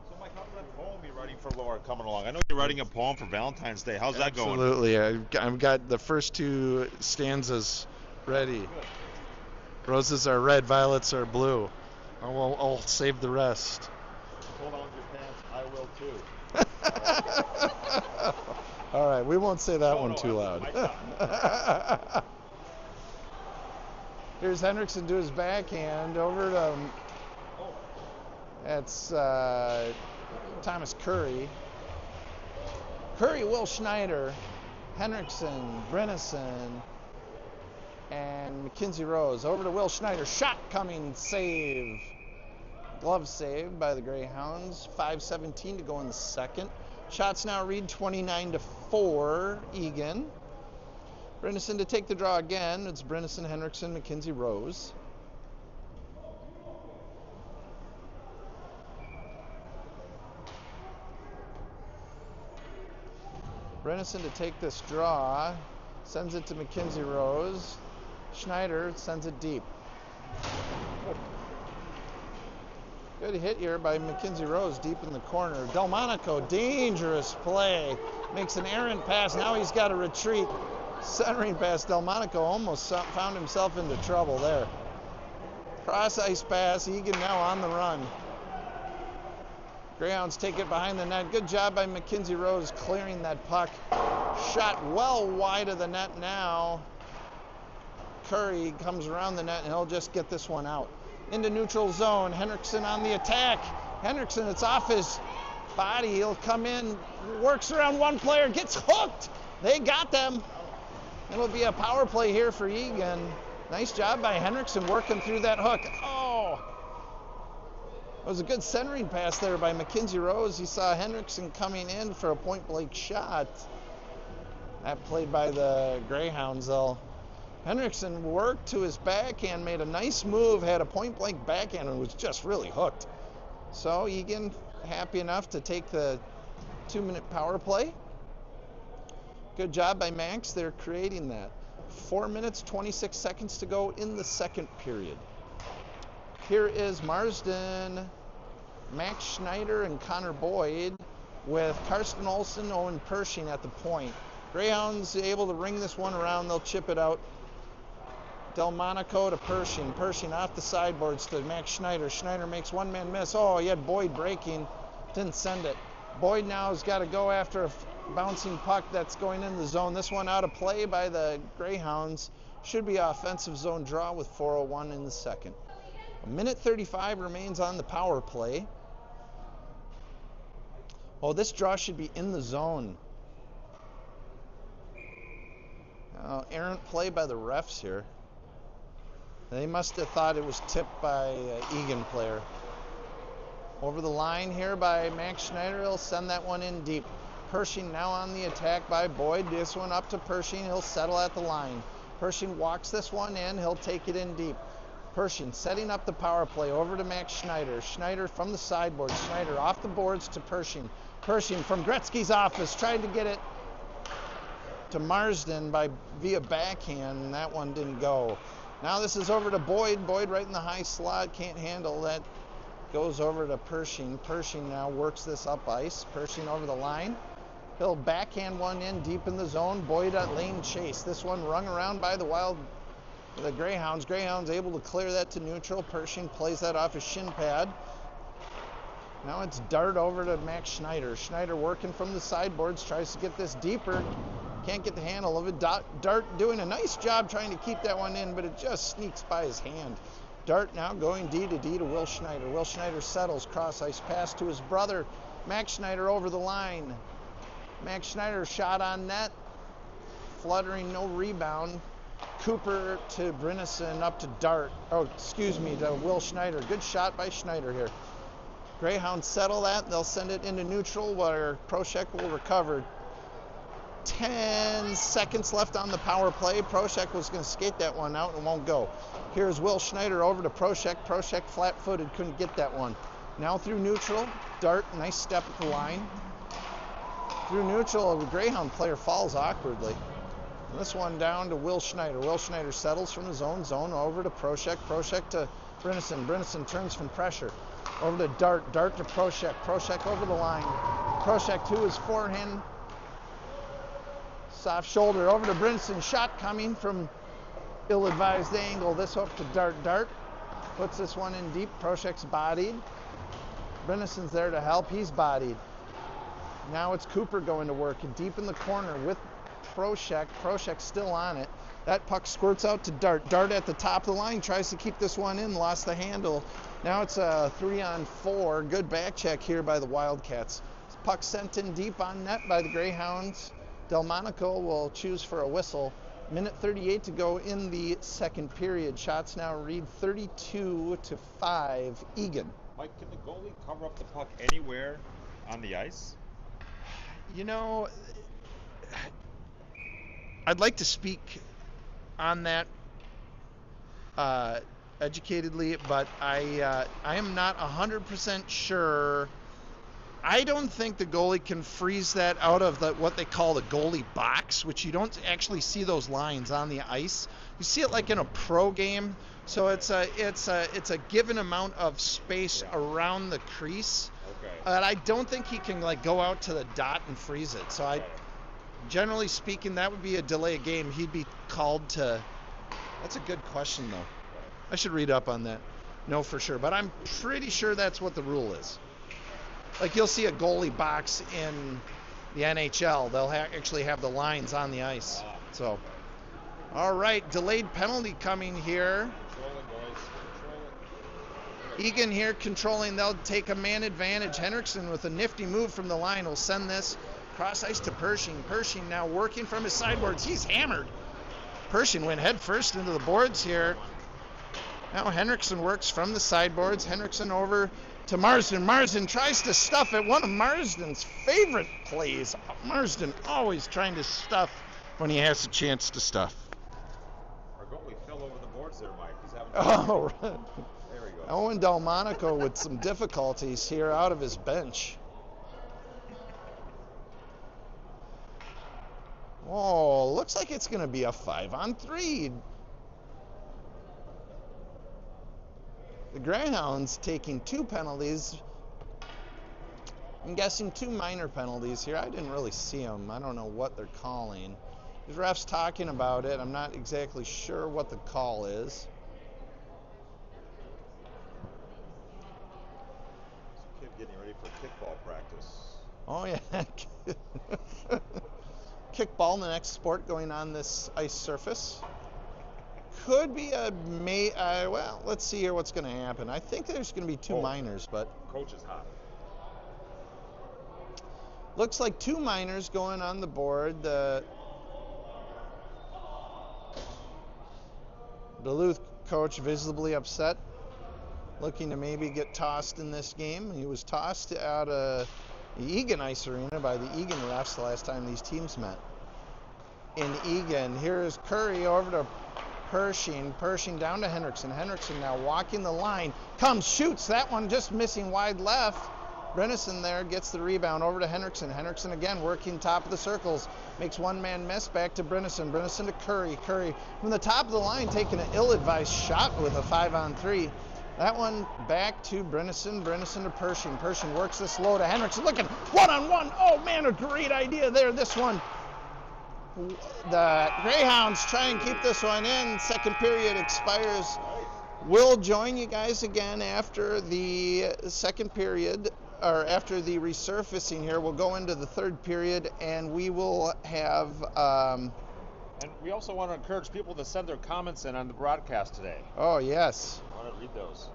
So, Mike, how's that poem you're writing for Laura coming along? I know you're writing a poem for Valentine's Day. How's that going? Absolutely. I've got the first two stanzas ready. Good. Roses are red, violets are blue. I'll save the rest. Hold on to your pants. I will too. All right, we won't say that one too loud. Here's Henriksen do his backhand over to that's Thomas Curry. Curry, Will Schneider, Henriksen, Brennison, and Mackenzie Rose. Over to Will Schneider. Shot coming, save. Glove save by the Greyhounds. 5:17 to go in the second. Shots now read 29-4, Eagan. Brennison to take the draw again. It's Brennison, Henriksen, Mackenzie Rose. Brennison to take this draw. Sends it to Mackenzie Rose. Schneider sends it deep. Good hit here by Mackenzie Rose deep in the corner. Delmonico, dangerous play. Makes an errant pass. Now he's got to retreat. Centering pass. Delmonico almost found himself into trouble there. Cross ice pass. Eagan now on the run. Greyhounds take it behind the net. Good job by Mackenzie Rose clearing that puck. Shot well wide of the net now. Curry comes around the net and he'll just get this one out. Into neutral zone. Henriksen on the attack. Henriksen, it's off his body. He'll come in, works around one player, gets hooked. They got them. It'll be a power play here for Eagan. Nice job by Henriksen working through that hook. Oh! It was a good centering pass there by Mackenzie Rose. He saw Henriksen coming in for a point-blank shot. That played by the Greyhounds, though. Henriksen worked to his backhand, made a nice move, had a point-blank backhand, and was just really hooked. So Eagan happy enough to take the 2-minute power play. Good job by Max. They're creating that. 4 minutes, 26 seconds to go in the second period. Here is Marsden, Max Schneider, and Connor Boyd with Karsten Olsen, Owen Pershing at the point. Greyhounds able to ring this one around. They'll chip it out. Delmonico to Pershing. Pershing off the sideboards to Max Schneider. Schneider makes one man miss. Oh, he had Boyd breaking. Didn't send it. Boyd now has got to go after a bouncing puck that's going in the zone. This one out of play by the Greyhounds. Should be offensive zone draw with 4:01 in the second. 1:35 remains on the power play. Oh, this draw should be in the zone. Errant play by the refs here. They must have thought it was tipped by Eagan player. Over the line here by Max Schneider. He'll send that one in deep. Pershing now on the attack by Boyd. This one up to Pershing. He'll settle at the line. Pershing walks this one in. He'll take it in deep. Pershing setting up the power play over to Max Schneider. Schneider from the sideboard. Schneider off the boards to Pershing. Pershing from Gretzky's office tried to get it to Marsden via backhand, and that one didn't go. Now this is over to Boyd. Boyd right in the high slot, can't handle that. Goes over to Pershing. Pershing now works this up ice. Pershing over the line. He'll backhand one in deep in the zone. Boyd at lane chase. This one rung around by the Greyhounds. Greyhounds able to clear that to neutral. Pershing plays that off his shin pad. Now it's Dart over to Max Schneider. Schneider working from the sideboards, tries to get this deeper. Can't get the handle of it. Dart doing a nice job trying to keep that one in, but it just sneaks by his hand. Dart now going D to D to Will Schneider. Will Schneider settles, cross ice pass to his brother. Max Schneider over the line. Max Schneider shot on net. Fluttering, no rebound. Cooper to Brinison, up to Dart. Oh, excuse me, to Will Schneider. Good shot by Schneider here. Greyhounds settle that. They'll send it into neutral where Proshek will recover. 10 seconds left on the power play. Proshek was going to skate that one out and won't go. Here's Will Schneider over to Proshek. Proshek flat-footed, couldn't get that one. Now through neutral. Dart, nice step at the line. Through neutral, a Greyhound player falls awkwardly. And this one down to Will Schneider. Will Schneider settles from the zone. Zone over to Proshek. Proshek to Brinison. Brinison turns from pressure. Over to Dart. Dart to Proshek. Proshek over the line. Proshek to his forehand. Soft shoulder over to Brinson. Shot coming from ill-advised angle. This hook to Dart. Dart puts this one in deep. Proshek's bodied. Brinison's there to help. He's bodied. Now it's Cooper going to work deep in the corner with Proshek. Proshek still on it. That puck squirts out to Dart. Dart at the top of the line tries to keep this one in. Lost the handle. Now it's a 3-on-4. Good back check here by the Wildcats. Puck sent in deep on net by the Greyhounds. Delmonico will choose for a whistle. Minute 38 to go in the second period. Shots now read 32-5, Eagan. Mike, can the goalie cover up the puck anywhere on the ice? You know, I'd like to speak on that educatedly, but I am not 100% sure. I don't think the goalie can freeze that out of what they call the goalie box, which you don't actually see those lines on the ice. You see it like in a pro game, so it's a given amount of space around the crease. Okay. But I don't think he can like go out to the dot and freeze it. So generally speaking, that would be a delay of game. He'd be called to. That's a good question though. I should read up on that. No, for sure, but I'm pretty sure that's what the rule is. Like you'll see a goalie box in the NHL. They'll actually have the lines on the ice. So, all right, delayed penalty coming here. Control it, boys. Control it. Eagan here controlling. They'll take a man advantage. Henriksen with a nifty move from the line will send this cross ice to Pershing. Pershing now working from his sideboards. He's hammered. Pershing went head first into the boards here. Now Henriksen works from the sideboards. Henriksen over to Marsden. Marsden tries to stuff it. One of Marsden's favorite plays. Marsden always trying to stuff when he has a chance to stuff. Our goalie fell over the boards there, Mike. He's having Oh, right. There we go. Owen Delmonico with some difficulties here out of his bench. Oh, looks like it's going to be a 5-on-3. The Greyhounds taking 2 penalties. I'm guessing 2 minor penalties here. I didn't really see them. I don't know what they're calling. The ref's talking about it. I'm not exactly sure what the call is. Kid getting ready for kickball practice. Oh yeah. Kickball, the next sport going on this ice surface. Could be well, let's see here what's going to happen. I think there's going to be 2 minors, but Coach is hot. looks like 2 minors going on the board. The Duluth coach visibly upset, looking to maybe get tossed in this game. He was tossed out of the Eagan Ice Arena by the Eagan refs the last time these teams met. In Eagan, here's Curry over to Pershing. Pershing down to Henriksen. Henriksen now walking the line. Comes, shoots. That one just missing wide left. Brennison there gets the rebound over to Henriksen. Henriksen again working top of the circles. Makes one man miss, back to Brennison. Brennison to Curry. Curry from the top of the line taking an ill-advised shot with a 5-on-3. That one back to Brennison. Brennison to Pershing. Pershing works this low to Henriksen. Looking one-on-one. Oh man, a great idea there. This one. The Greyhounds try and keep this one in. Second period expires. We'll join you guys again after the second period, or after the resurfacing here. We'll go into the third period, and we will have... and we also want to encourage people to send their comments in on the broadcast today. Oh, yes. I want to read those.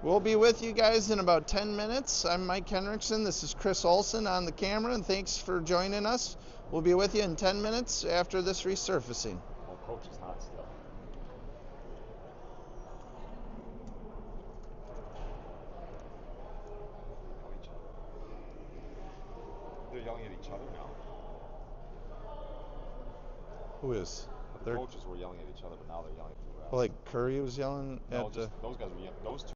We'll be with you guys in about 10 minutes. I'm Mike Henriksen. This is Chris Olson on the camera, and thanks for joining us. We'll be with you in 10 minutes after this resurfacing. Oh, coach is hot still. They're yelling at each other now. Who is? The coaches were yelling at each other, but now they're yelling at the refs. Well, like Curry was yelling no, at... just those guys were yelling. Those two.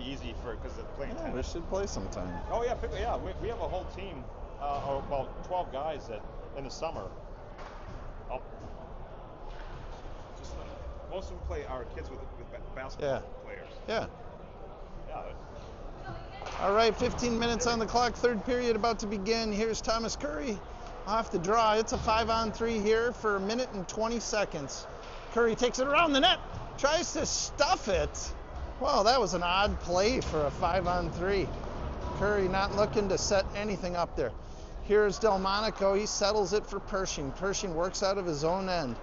be easy because they're playing tennis. We should play sometime. Oh yeah, we have a whole team, about 12 guys that in the summer. Most of them are kids with basketball players. Yeah. Yeah. All right, 15 minutes on the clock, third period about to begin. Here's Thomas Curry off the draw. It's a 5-on-3 here for 1 minute and 20 seconds. Curry takes it around the net, tries to stuff it. Well, that was an odd play for a 5-on-3. Curry not looking to set anything up there. Here's Delmonico. He settles it for Pershing. Pershing works out of his own end.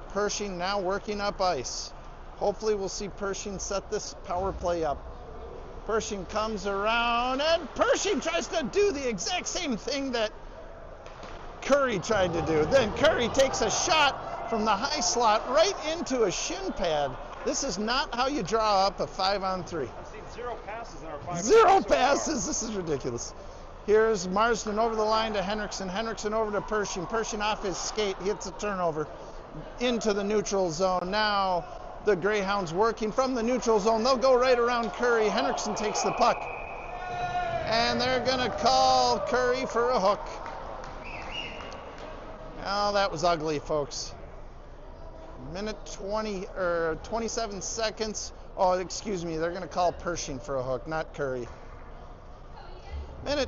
Pershing now working up ice. Hopefully we'll see Pershing set this power play up. Pershing comes around, and Pershing tries to do the exact same thing that Curry tried to do. Then Curry takes a shot from the high slot right into a shin pad. This is not how you draw up a 5-on-3. I've seen 0 passes in our 5-on-3. 0 passes. This is ridiculous. Here's Marsden over the line to Henriksen. Henriksen over to Pershing. Pershing off his skate. He hits a turnover into the neutral zone. Now the Greyhounds working from the neutral zone. They'll go right around Curry. Henriksen takes the puck. And they're going to call Curry for a hook. Oh, that was ugly, folks. 27 seconds. Oh, excuse me. They're going to call Pershing for a hook, not Curry.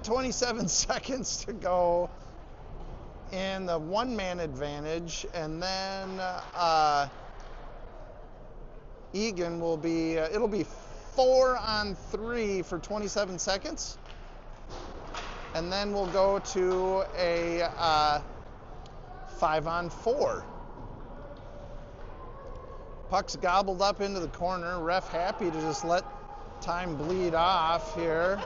27 seconds to go in the one-man advantage, and then Eagan will be, it'll be 4-on-3 for 27 seconds, and then we'll go to a 5-on-4. Puck's gobbled up into the corner. Ref happy to just let time bleed off here.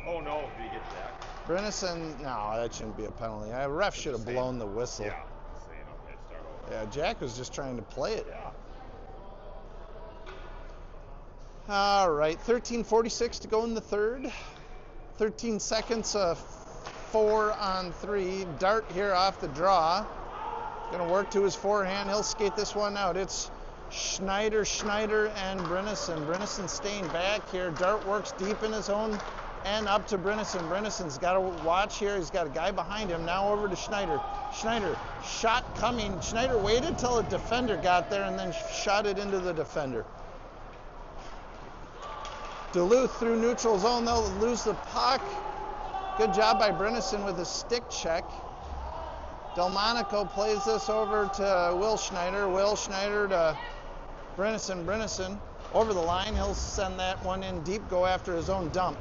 Oh no, did he get Jack? Brennison, no, that shouldn't be a penalty. Ref should have blown the whistle. Yeah, okay, start over. Yeah, Jack was just trying to play it. Yeah. All right, 13:46 to go in the third. 13 seconds, 4-on-3. Dart here off the draw. Gonna work to his forehand. He'll skate this one out. It's Schneider, and Brennison. Brennison staying back here. Dart works deep in his own end up to Brennison. Brennison's got to watch here. He's got a guy behind him. Now over to Schneider. Schneider, shot coming. Schneider waited till a defender got there and then shot it into the defender. Duluth through neutral zone. They'll lose the puck. Good job by Brennison with a stick check. Delmonico plays this over to Will Schneider. Will Schneider to Brennison. Brennison over the line. He'll send that one in deep, go after his own dump.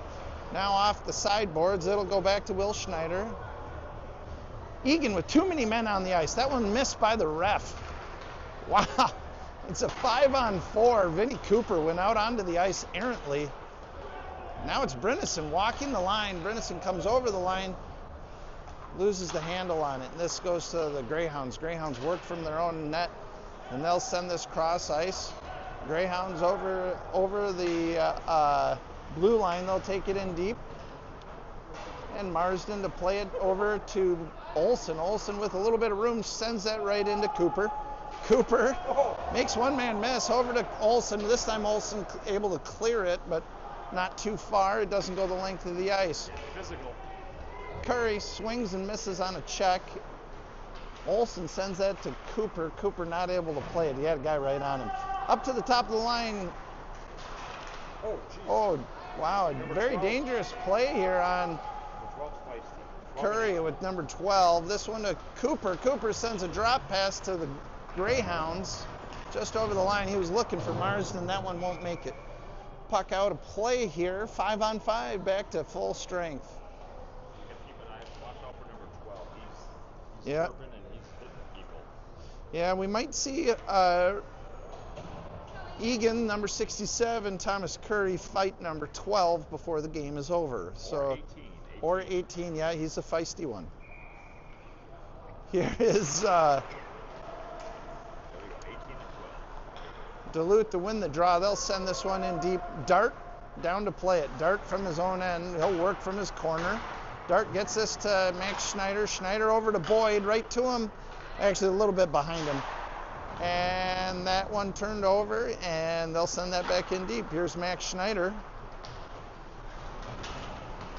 Now off the sideboards, it'll go back to Will Schneider. Eagan with too many men on the ice. That one missed by the ref. Wow, it's a 5-on-4. Vinnie Cooper went out onto the ice errantly. Now it's Brennison walking the line. Brennison comes over the line, loses the handle on it. And this goes to the Greyhounds. Greyhounds work from their own net, and they'll send this cross ice. Greyhounds over the blue line. They'll take it in deep. And Marsden to play it over to Olsen. Olsen with a little bit of room sends that right into Cooper. Cooper makes one man miss over to Olsen. This time Olsen able to clear it, but not too far. It doesn't go the length of the ice. Physical. Curry swings and misses on a check. Olsen sends that to Cooper. Cooper not able to play it. He had a guy right on him. Up to the top of the line. Oh, wow. A very dangerous play here on Curry with number 12. This one to Cooper. Cooper sends a drop pass to the Greyhounds just over the line. He was looking for Marsden. That one won't make it. Puck out of play here. 5-on-5, back to full strength. You can keep an eye, watch out for number 12. He's yeah. Urban and he's hitting people. Yeah, we might see Eagan, number 67, Thomas Curry fight number 12 before the game is over. So, or 18, yeah, he's a feisty one. Here is Duluth to win the draw. They'll send this one in deep. Dart down to play it. Dart from his own end. He'll work from his corner. Dart gets this to Max Schneider. Schneider over to Boyd, right to him. Actually, a little bit behind him. And that one turned over, and they'll send that back in deep. Here's Max Schneider.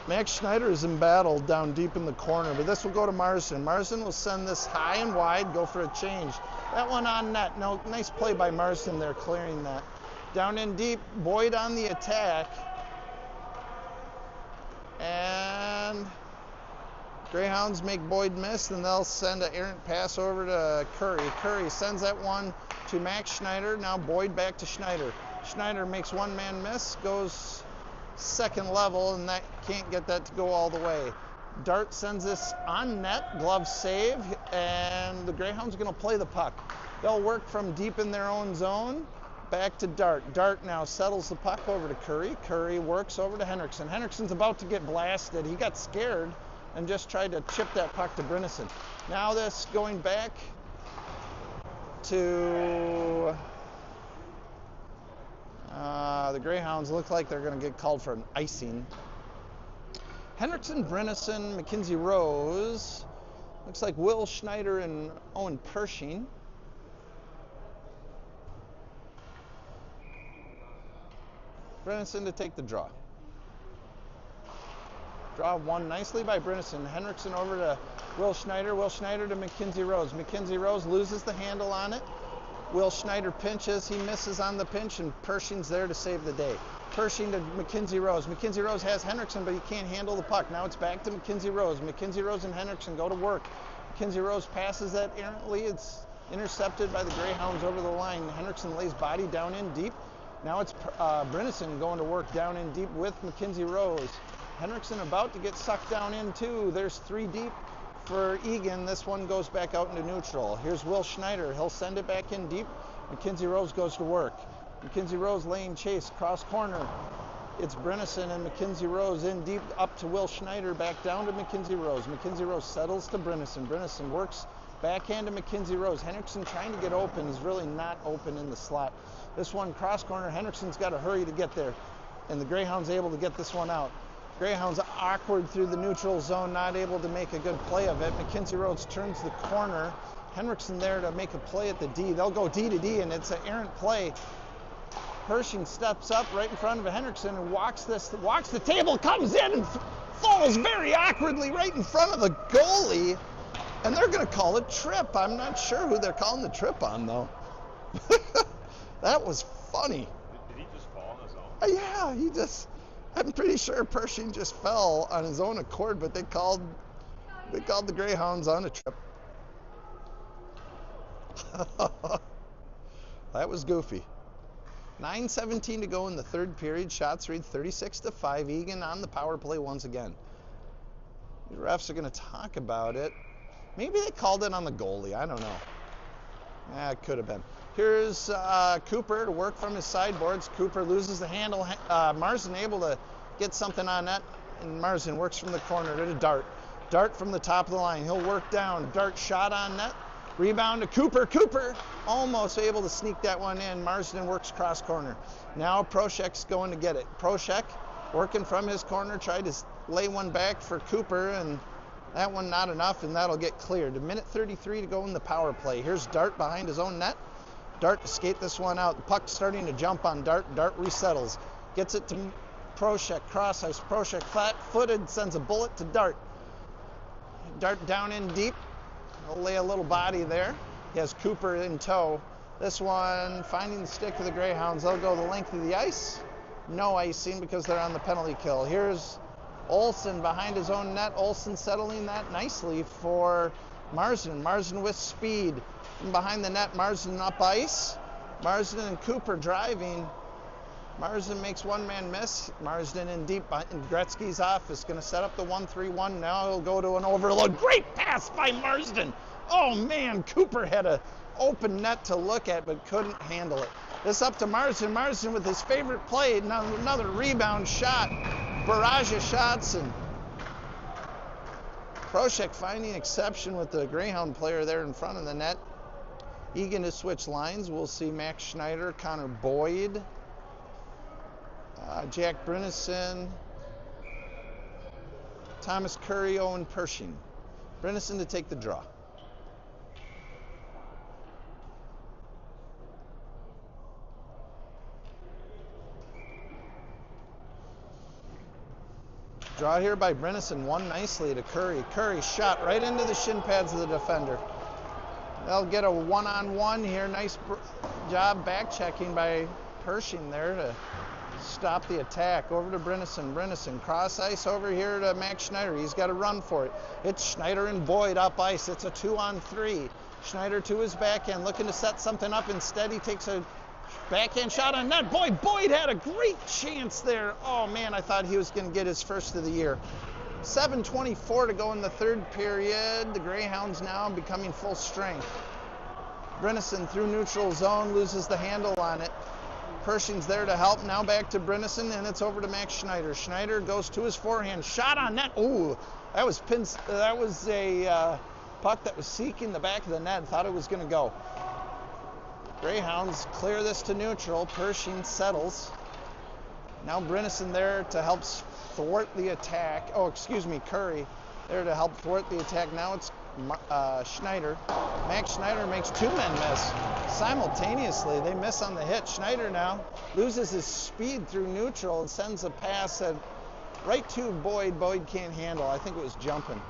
Max Schneider is embattled down deep in the corner, but this will go to Marsden. Marsden will send this high and wide, go for a change. That one on net. No, nice play by Marsden there, clearing that. Down in deep, Boyd on the attack. And Greyhounds make Boyd miss, and they'll send an errant pass over to Curry. Curry sends that one to Max Schneider. Now Boyd back to Schneider. Schneider makes one man miss, goes second level, and that can't get that to go all the way. Dart sends this on net, glove save, and the Greyhounds are going to play the puck. They'll work from deep in their own zone, back to Dart. Dart now settles the puck over to Curry. Curry works over to Henriksen. Henriksen's about to get blasted. He got scared and just tried to chip that puck to Brynäsen. Now this going back to the Greyhounds. Look like they're going to get called for an icing. Henriksen, Brynäsen, McKenzie Rose. Looks like Will Schneider and Owen Pershing. Brynäsen to take the draw. Draw won nicely by Brynäsen. Henriksen over to Will Schneider. Will Schneider to McKenzie Rose. McKenzie Rose loses the handle on it. Will Schneider pinches. He misses on the pinch, and Pershing's there to save the day. Pershing to McKenzie Rose. McKenzie Rose has Henriksen, but he can't handle the puck. Now it's back to McKenzie Rose. McKenzie Rose and Henriksen go to work. McKenzie Rose passes that errantly. It's intercepted by the Greyhounds over the line. Henriksen lays body down in deep. Now it's Brynäsen going to work down in deep with McKenzie Rose. Henriksen about to get sucked down in too. There's three deep for Eagan. This one goes back out into neutral. Here's Will Schneider. He'll send it back in deep. McKenzie Rose goes to work. McKenzie Rose laying chase, cross corner. It's Brynäsen and McKenzie Rose in deep up to Will Schneider, back down to McKenzie Rose. McKenzie Rose settles to Brynäsen. Brynäsen works backhand to McKenzie Rose. Henriksen trying to get open is really not open in the slot. This one cross corner. Henriksen's got to hurry to get there, and the Greyhounds able to get this one out. Greyhounds awkward through the neutral zone, not able to make a good play of it. McKenzie Rose turns the corner. Henriksen there to make a play at the D. They'll go D to D, and it's an errant play. Pershing steps up right in front of Henriksen and walks the table, comes in and falls very awkwardly right in front of the goalie, and they're going to call it trip. I'm not sure who they're calling the trip on, though. That was funny. Did he just fall on his own? Yeah, I'm pretty sure Pershing just fell on his own accord, but they called the Greyhounds on a trip. That was goofy. 9:17 to go in the third period. Shots read 36-5. Eagan on the power play once again. The refs are going to talk about it. Maybe they called it on the goalie. I don't know. Yeah, it could have been. Here's Cooper to work from his sideboards. Cooper loses the handle. Marsden able to get something on that, and Marsden works from the corner to Dart. Dart from the top of the line. He'll work down. Dart shot on net. Rebound to Cooper. Cooper almost able to sneak that one in. Marsden works cross corner. Now Proshek's going to get it. Proshek working from his corner, tried to lay one back for Cooper, and that one not enough, and that'll get cleared. A minute 33 to go in the power play. Here's Dart behind his own net. Dart to skate this one out. The puck's starting to jump on Dart. Dart resettles. Gets it to Proshek. Cross ice. Proshek flat-footed, sends a bullet to Dart. Dart down in deep. He'll lay a little body there. He has Cooper in tow. This one finding the stick of the Greyhounds. They'll go the length of the ice. No icing because they're on the penalty kill. Here's Olsen behind his own net. Olsen settling that nicely for Marsden. Marsden with speed. From behind the net, Marsden up ice. Marsden and Cooper driving. Marsden makes one man miss. Marsden in deep in Gretzky's office. Going to set up the 1-3-1. Now he'll go to an overload. Great pass by Marsden. Oh man, Cooper had an open net to look at but couldn't handle it. This up to Marsden. Marsden with his favorite play. Now another rebound shot. Barrage of shots, and Proshek finding exception with the Greyhound player there in front of the net. Eagan to switch lines. We'll see Max Schneider, Connor Boyd, Jack Brynäsen, Thomas Curry, Owen Pershing. Brynäsen to take the draw. Draw here by Brennison, won nicely to Curry. Curry shot right into the shin pads of the defender. They'll get a one-on-one here. Nice job back checking by Pershing there to stop the attack. Over to Brennison. Brennison cross ice over here to Max Schneider. He's got to run for it. It's Schneider and Boyd up ice. It's a 2-on-3. Schneider to his backhand, looking to set something up. Instead, he takes a backhand shot on net. Boyd had a great chance there. Oh man, I thought he was going to get his first of the year. 7:24 to go in the third period. The Greyhounds now becoming full strength. Brennison through neutral zone, loses the handle on it. Pershing's there to help. Now back to Brennison, and it's over to Max Schneider. Schneider goes to his forehand. Shot on net. Ooh, that was a puck that was seeking the back of the net. Thought it was going to go. Greyhounds clear this to neutral. Pershing settles. Now Brennison there to help thwart the attack. Oh, excuse me, Curry there to help thwart the attack. Now it's Schneider. Max Schneider makes two men miss simultaneously. They miss on the hit. Schneider now loses his speed through neutral and sends a pass right to Boyd. Boyd can't handle. I think it was jumping.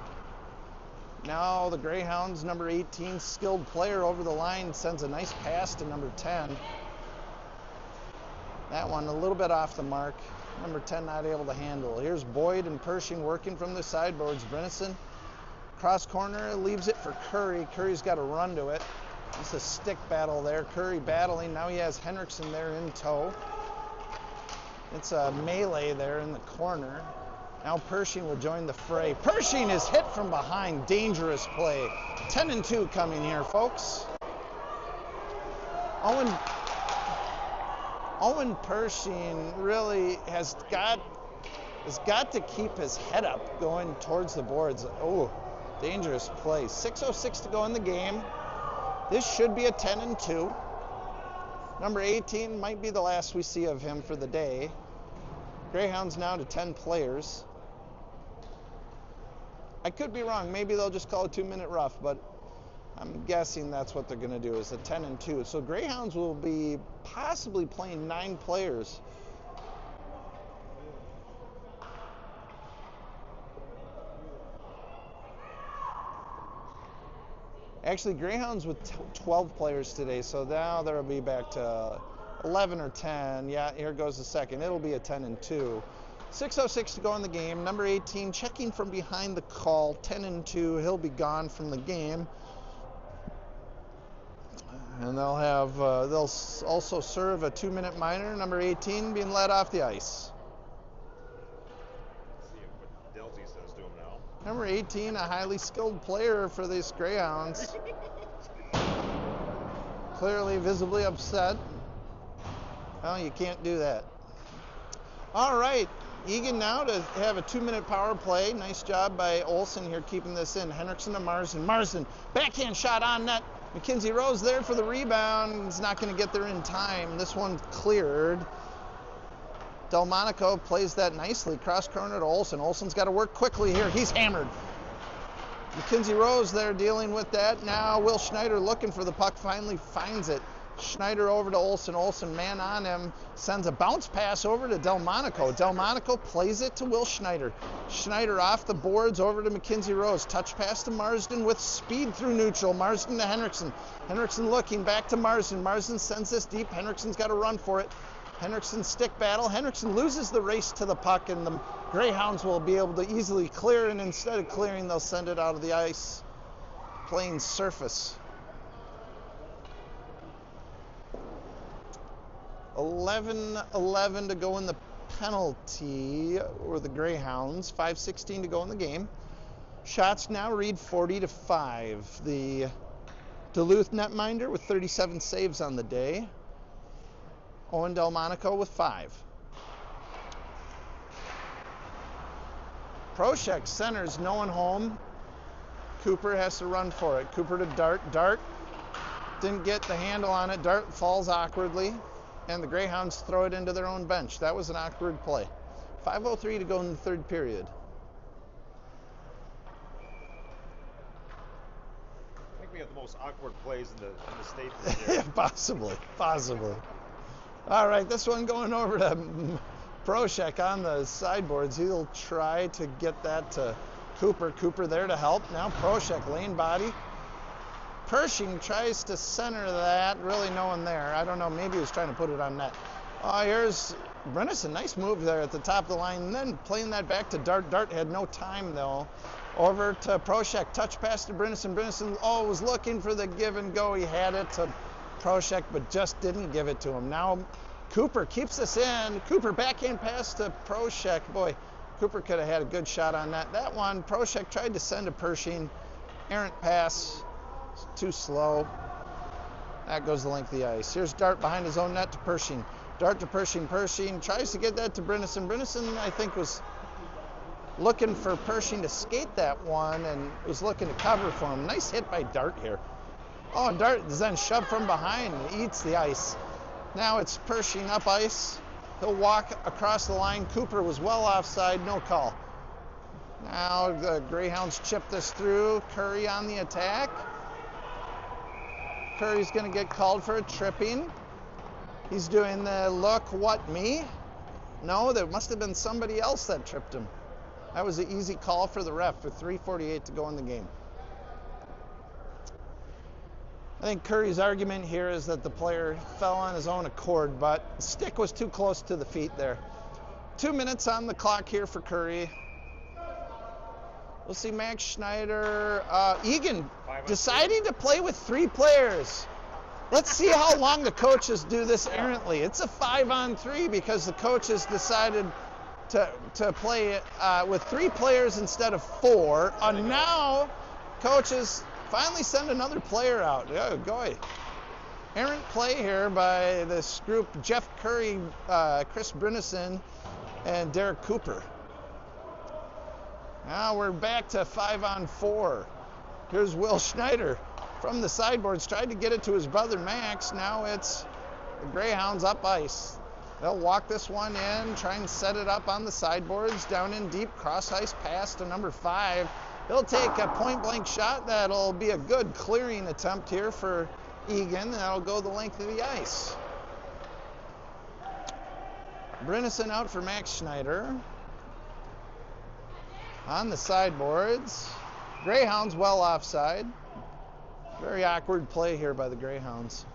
Now the Greyhounds, number 18, skilled player over the line, sends a nice pass to number 10. That one a little bit off the mark. Number 10 not able to handle. Here's Boyd and Pershing working from the sideboards. Brennison, cross corner, leaves it for Curry. Curry's got to run to it. It's a stick battle there. Curry battling. Now he has Henriksen there in tow. It's a melee there in the corner. Now Pershing will join the fray. Pershing is hit from behind. Dangerous play. 10-2 coming here, folks. Owen Pershing really has got to keep his head up going towards the boards. Oh, dangerous play. 6:06 to go in the game. This should be a 10-2. Number 18 might be the last we see of him for the day. Greyhounds now to 10 players. I could be wrong. Maybe they'll just call a 2-minute rough, but I'm guessing that's what they're going to do, is a 10-2. So Greyhounds will be possibly playing 9 players. Actually, Greyhounds with 12 players today, so now they'll be back to 11 or 10. Yeah, here goes the second. It'll be a 10-2. 6:06 to go in the game. Number 18 checking from behind the call. 10-2. He'll be gone from the game. And they'll also serve a 2-minute minor. Number 18 being led off the ice. See what Delty says to him now. Number 18, a highly skilled player for these Greyhounds. Clearly, visibly upset. Well, you can't do that. All right, Eagan now to have a 2-minute power play. Nice job by Olsen here keeping this in. Henriksen to Marsden. Marsden, backhand shot on net. Mackenzie Rose there for the rebound. He's not going to get there in time. This one cleared. Delmonico plays that nicely. Cross corner to Olsen. Olsen's got to work quickly here. He's hammered. Mackenzie Rose there dealing with that. Now Will Schneider looking for the puck. Finally finds it. Schneider over to Olsen. Olsen, man on him, sends a bounce pass over to Delmonico. Delmonico plays it to Will Schneider. Schneider off the boards over to Mackenzie Rose. Touch pass to Marsden with speed through neutral. Marsden to Henriksen. Henriksen looking back to Marsden. Marsden sends this deep. Henriksen's got to run for it. Henriksen stick battle. Henriksen loses the race to the puck, and the Greyhounds will be able to easily clear, and instead of clearing, they'll send it out of the ice. Playing surface. 11-11 to go in the penalty, or the Greyhounds. 5:16 to go in the game. Shots now read 40-5. The Duluth netminder with 37 saves on the day. Owen Delmonico with 5. Proshek centers, no one home. Cooper has to run for it. Cooper to Dart. Dart didn't get the handle on it. Dart falls awkwardly, and the Greyhounds throw it into their own bench. That was an awkward play. 5:03 to go in the third period. I think we have the most awkward plays in the state this year. Yeah, possibly. All right, this one going over to Proshek on the sideboards. He'll try to get that to Cooper. Cooper there to help. Now Proshek, lane body. Pershing tries to center that. Really no one there. I don't know. Maybe he was trying to put it on net. Here's Brennison. Nice move there at the top of the line. And then playing that back to Dart. Dart had no time, though. Over to Proshek. Touch pass to Brennison. Brennison, was looking for the give and go. He had it to Proshek, but just didn't give it to him. Now Cooper keeps this in. Cooper backhand pass to Proshek. Boy, Cooper could have had a good shot on that. That one, Proshek tried to send to Pershing. Errant pass. Too slow. That goes the length of the ice. Here's Dart behind his own net to Pershing. Dart to Pershing. Pershing tries to get that to Brennison. Brennison, I think, was looking for Pershing to skate that one and was looking to cover for him. Nice hit by Dart here. And Dart is then shoved from behind and eats the ice. Now it's Pershing up ice. He'll walk across the line. Cooper was well offside. No call. Now the Greyhounds chip this through. Curry on the attack. Curry's going to get called for a tripping. He's doing the look, what, me? No, there must have been somebody else that tripped him. That was an easy call for the ref with 3:48 to go in the game. I think Curry's argument here is that the player fell on his own accord, but the stick was too close to the feet there. 2 minutes on the clock here for Curry. We'll see Max Schneider. Eagan deciding to play with 3 players. Let's see how long the coaches do this errantly. It's a 5-on-3 because the coaches decided to play with 3 players instead of 4. Now coaches finally send another player out. Oh, boy. Errant play here by this group, Jeff Curry, Chris Brennison, and Derek Cooper. Now we're back to 5-on-4. Here's Will Schneider from the sideboards, tried to get it to his brother Max. Now it's the Greyhounds up ice. They'll walk this one in, try and set it up on the sideboards, down in deep, cross ice pass to number 5. He'll take a point blank shot. That'll be a good clearing attempt here for Eagan. That'll go the length of the ice. Brennison out for Max Schneider. On the sideboards. Greyhounds well offside. Very awkward play here by the Greyhounds.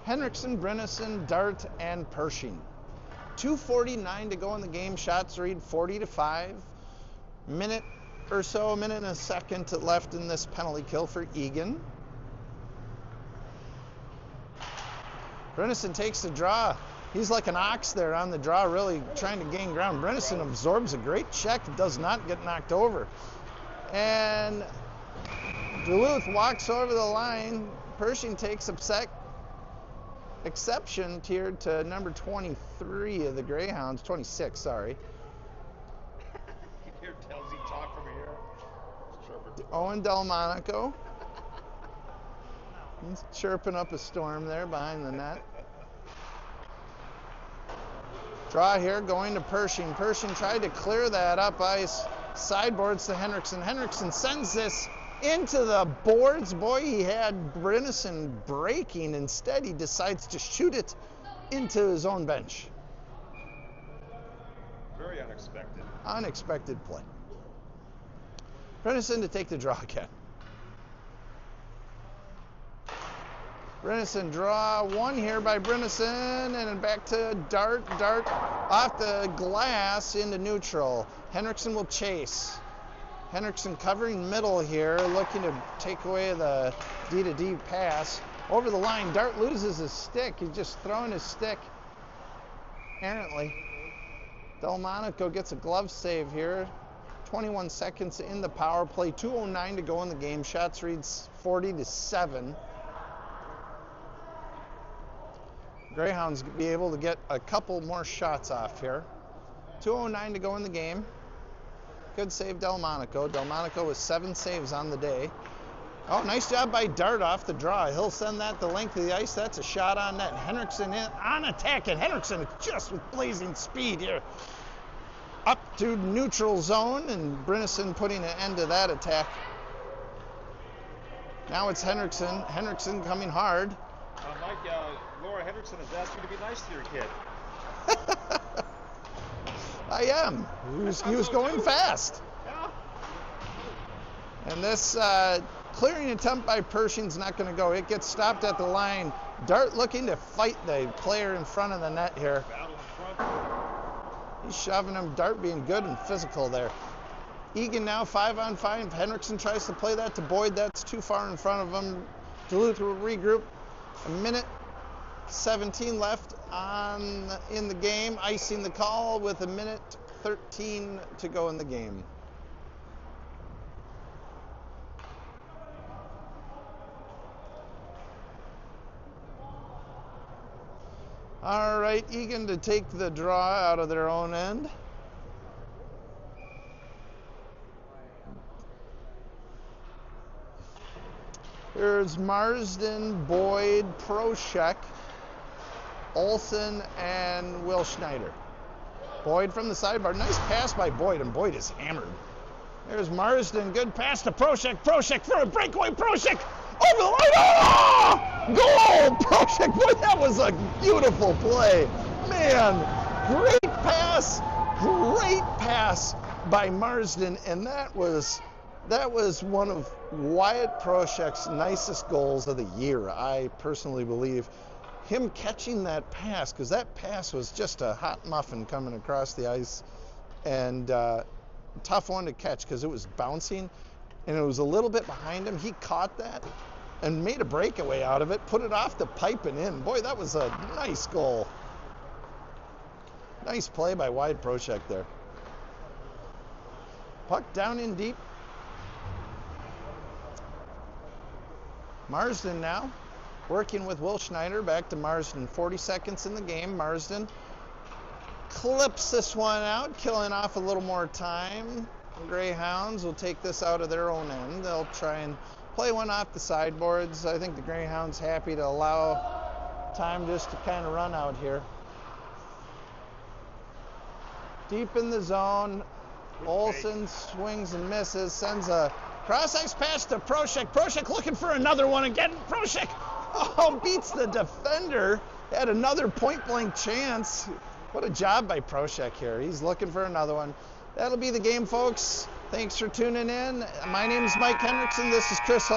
Henriksen, Brennison, Dart, and Pershing. 2:49 to go in the game. Shots read 40-5. Minute and a second left in this penalty kill for Eagan. Brennison takes the draw. He's like an ox there on the draw, really trying to gain ground. Brennison absorbs a great check, does not get knocked over. And Duluth walks over the line. Pershing takes exception here to number 23 of the Greyhounds, 26, sorry. You hear Telsey talk from here. Owen Delmonico. He's chirping up a storm there behind the net. Draw here going to Pershing. Pershing tried to clear that up ice. Sideboards to Henriksen. Henriksen sends this into the boards. Boy, he had Brennison breaking. Instead, he decides to shoot it into his own bench. Very unexpected. Unexpected play. Brennison to take the draw again. Brennison draw one here by Brennison, and then back to Dart. Dart off the glass into neutral. Henriksen will chase. Henriksen covering middle here, looking to take away the D-to-D pass. Over the line, Dart loses his stick. He's just throwing his stick errantly. Delmonico gets a glove save here. 21 seconds in the power play. 2:09 to go in the game. Shots reads 40-7. Greyhounds be able to get a couple more shots off here. 2:09 to go in the game. Good save, Delmonico. Delmonico with 7 saves on the day. Oh, nice job by Dart off the draw. He'll send that the length of the ice. That's a shot on net. Henriksen in on attack, and Henriksen just with blazing speed here. Up to neutral zone, and Brennison putting an end to that attack. Now it's Henriksen. Henriksen coming hard. Mike, Laura Hendrickson has asked you to be nice to your kid. I am. He was going fast. Yeah. And this clearing attempt by Pershing's not going to go. It gets stopped at the line. Dart looking to fight the player in front of the net here. Battle in front. He's shoving him. Dart being good and physical there. Eagan now 5-on-5. If Hendrickson tries to play that to Boyd, that's too far in front of him. Duluth will regroup. A minute 17 left in the game. Icing the call with a minute 13 to go in the game. All right, Eagan to take the draw out of their own end. Here's Marsden, Boyd, Proshek, Olsen, and Will Schneider. Boyd from the sidebar. Nice pass by Boyd, and Boyd is hammered. There's Marsden. Good pass to Proshek. Proshek for a breakaway. Proshek over the line. Oh! Goal! Proshek. Boy, that was a beautiful play. Man, great pass. Great pass by Marsden, and that was one of Wyatt Proshek's nicest goals of the year, I personally believe. Him catching that pass, because that pass was just a hot muffin coming across the ice, and tough one to catch because it was bouncing, and it was a little bit behind him. He caught that and made a breakaway out of it, put it off the pipe and in. Boy, that was a nice goal. Nice play by Wyatt Proshek there. Puck down in deep. Marsden now working with Will Schneider. Back to Marsden. 40 seconds in the game. Marsden clips this one out, killing off a little more time. Greyhounds will take this out of their own end. They'll try and play one off the sideboards. I think the Greyhounds happy to allow time just to kind of run out here. Deep in the zone. Olsen swings and misses, sends a cross-ice pass to Proshek. Proshek looking for another one again. Proshek beats the defender. Had another point-blank chance. What a job by Proshek here. He's looking for another one. That'll be the game, folks. Thanks for tuning in. My name is Mike Hendrickson. This is Chris Hull.